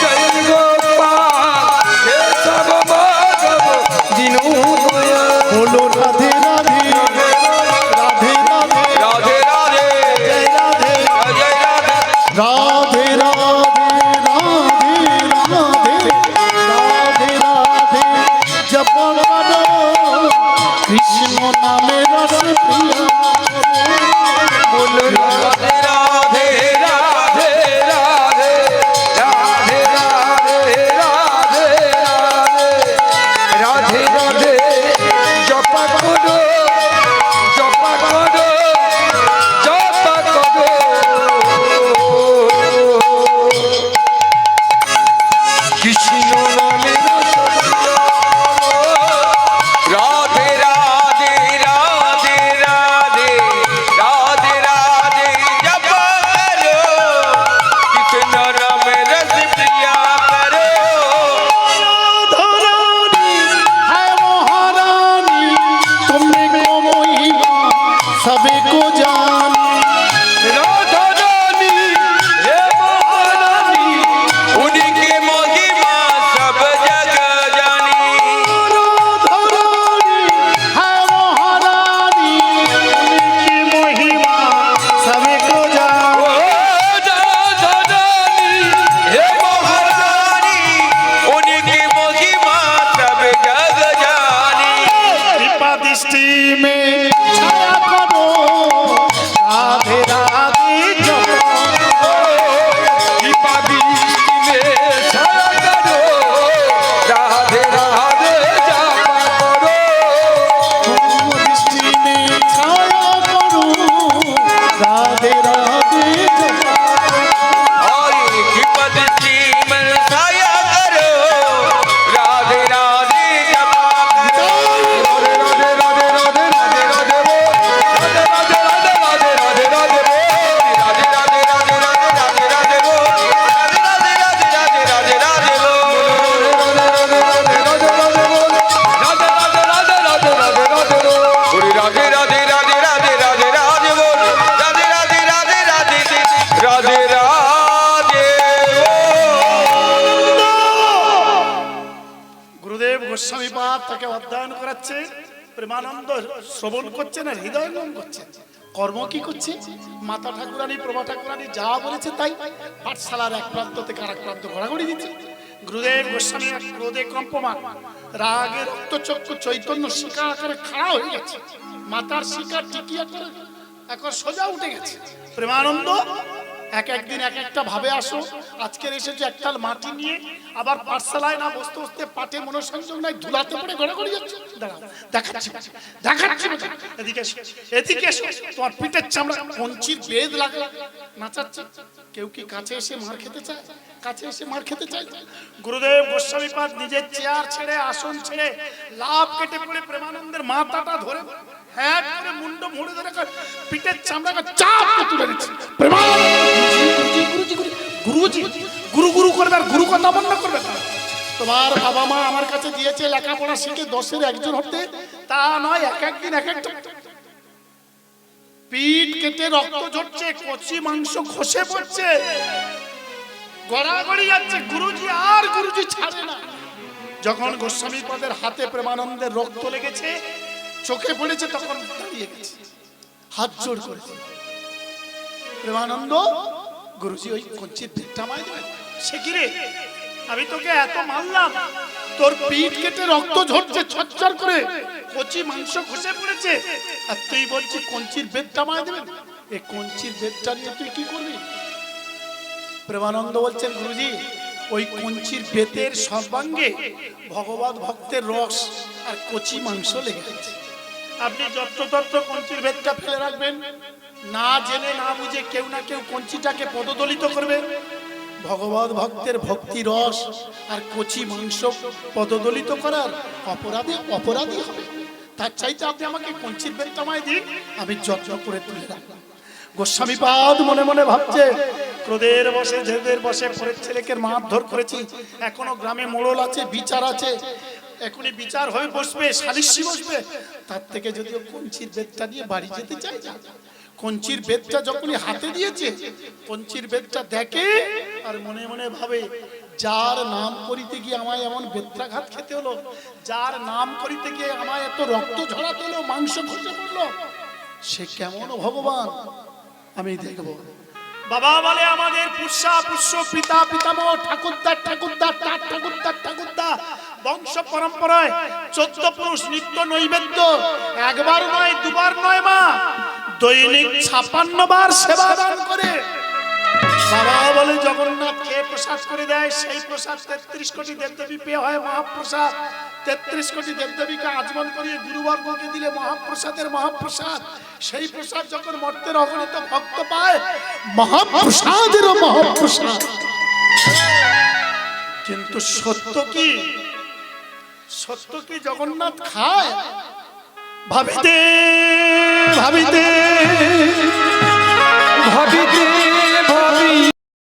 জয় গোপাল কেশব মাধব দীনদয়াল
বলো রাধে রাধে রাধে রাধে
রাধে রাধে
জয় রাধে
জয় রাধে
রাধে রাধে রাধে রাধে জপ করো কৃষ্ণ নামে রস প্রিয়।
বলো
রাধে রাধে
রাধে রাধে রাধে রাধে রাধে রাধে রাধে জপা করো জপা করো জপা করো কৃষ্ণ নামে
রাধে রাধে রাধে রাধে রাধে রাধে জপ করো কৃষ্ণ নাম রস প্रिया करो
धरानी है महारानी तुमने को महिमा सभी को जानी।
राधा रानी हे महारानी
उनकी महिमा सब जग जानी
धरानी है महारानी उनकी महिमा सभी को जानी।
राधा रानी हे
महारानी उनकी महिमा सब जग जानी
कृपा दृष्टि में छाया करो राधे राधे जपो।
कृपा दृष्टि में छाया करो राधे राधे जपा करो
दृष्टि में छाया करो राधे राधे जपो।
और की पद्धति में साया करो राधे राधे जपा करो
राधे राधे राधे राधे राधे बोल राधे राधे राधे राधे राधे राधे बोल
राधे राधे राधे राधे राधे राधे बोल राधे राधे राधे राधे राधे बोल बोल राधे राधे राधे राधे राधे राधे बोल राधे राधे राधे राधे राधे राधे
গুরুদেব গোস্বামী পাদ তাকে অধ্যয়ন করাচ্ছে, প্রেমানন্দ শ্রবণ করছেন আর হৃদয়ঙ্গম করছেন। কর্ম কি করছে? মাতা ঠাকুরানী প্রভা ঠাকুরানী যা বলেছে তাই পাঠশালার এক প্রান্ত থেকে আর এক প্রান্ত ঘোরাঘুরি দিচ্ছে। গুরুদেব গোস্বামী ক্রোধে কম্পমান, রাগের রক্তচক্ষু চৈতন্য শিকা আকারে খাড়া হয়ে গেছে, মাতার শিকা টিকিয়া করে এখন সোজা উঠে গেছে। প্রেমানন্দ এক একদিন এক একটা ভাবে আসো। আজকের এসেছো একটাল মাটি নিয়ে, আবার পাঠশালায় না বসতে বসতে পাটে মনোসংযোগ নাই, ধুলাতে পড়ে গড়াগড়ি যাচ্ছে। দাঁড়াও, দেখাচ্ছি দেখাচ্ছি, এদিকে এসো, এদিকে এসো। তোমার পিঠের চামড়া কঞ্চির বেদ লাগে নাচাচ্ছে। কেউ কি কাছে এসে মার খেতে চায়? কাছে এসে মার খেতে চায়? গুরুদেব গোস্বামীপাদ নিজের চেয়ার ছেড়ে, আসন ছেড়ে লাভ কেটে পড়ে প্রেমানন্দের মাথাটা ধরে হ্যাঁ করে মুন্ড মুড়ে ধরে পিঠের চামড়াকে চাপ করে তুলে নিচ্ছে। গুরুজি গুরু গুরু করবে, আর গুরু কথা বন্ধ করবে। তোমার বাবা মা আমার কাছে দিয়েছে লেখাপড়া শিখে 10-এর একজন হতে, তা নয় এক একদিন এক একটা পিঠ কেটে রক্ত ঝরছে, কচি মাংস খসে পড়ছে, গড়াগড়ি যাচ্ছে। গুরুজি আর গুরুজি ছাড়ে না। যখন গোস্বামী পদের হাতে প্রেমানন্দের রক্ত লেগেছে, চোখে পড়েছে, তখন দাঁড়িয়ে গেছে, হাত জোড় করেছে। প্রেমানন্দ, গুরুজি ওই কঞ্চির দিকটা আমায় দেবেন। সে কি রে, আমি তোকে এত মারলাম, তোর পিঠ কেটে রক্ত ঝরছে ছচ্ছর করে, কচি মাংস খসে পড়েছে, আর তুই বলছিস কঞ্চির বেদটা আমায় দেবেন? এই কঞ্চির বেদটা নিয়ে তুই কি করবি? প্রেমানন্দ বলছেন, গুরুজি ওই কঞ্চির বেতের সর্বাঙ্গে ভগবত ভক্তের রস আর কচি মাংস লেগে গেছে। আপনি যত্রতত্র কঞ্চির বেতটা ফেলে রাখবেন, না জেনে না বুঝে কেউ না কেউ কঞ্চিটাকে পদদলিত করবে। ভগবত ভক্তের ভক্তি রস আর কচি মাংস পদদলিত করার অপরাধী হবে। তার চাইতে আপনি আমাকে কঞ্চির বেতটা আমায় দিন, আমি যত্ন করে তুলে রাখলাম। গোস্বামীপাদ মনে মনে ভাবছে, ক্রোধের বসে জেদের বসে পরের ছেলেকে মারধর করেছি, এখনো গ্রামে মোড়ল আছে, বিচার আছে, এখনই বিচার হয়ে বসবে, সালিশি বসবে, তার থেকে যদিও কঞ্চির বেতটা নিয়ে বাড়ি যেতে চাই। কঞ্চির বেতটা যখনই হাতে দিয়েছে, কঞ্চির বেতটা দেখে আর মনে মনে ভাবে, যার নাম করিতে গিয়ে আমায় এমন বেত্রাঘাত খেতে হলো, যার নাম করিতে গিয়ে আমায় এত রক্ত ঝরাতে হলো, মাংস খসে পড়লো, সে কেমন ভগবান আমি দেখব। বাবা বলে, আমাদের পুষ্য পিতা পিতামহ ঠাকুরদার ঠাকুরদার তার ঠাকুরদার ঠাকুরদা বংশ পরম্পরায় 14 পুরুষ নিত্য নৈবেদ্য, একবার নয় দুবার নয় মা, দৈনিক 56 বার সেবা দান করে। বাবা বলে, জগন্নাথ খেয়ে প্রসাদ করে দেয়, সেই প্রসাদ 33 কোটি দেবদেবী পেয়ে হয় মহাপ্রসাদ। 33 কোটি দেবদেবীকে আজমন করিয়ে গুরুবর্গকে দিলে মহাপ্রসাদের মহাপ্রসাদ। সেই প্রসাদ যখন মর্তের অগণিত ভক্ত পায়, মহাপ্রসাদেরও মহাপ্রসাদ। কিন্তু সত্য কি, সত্য কি জগন্নাথ খায়? ভাবিতে ভাবিতে
ভাবিতে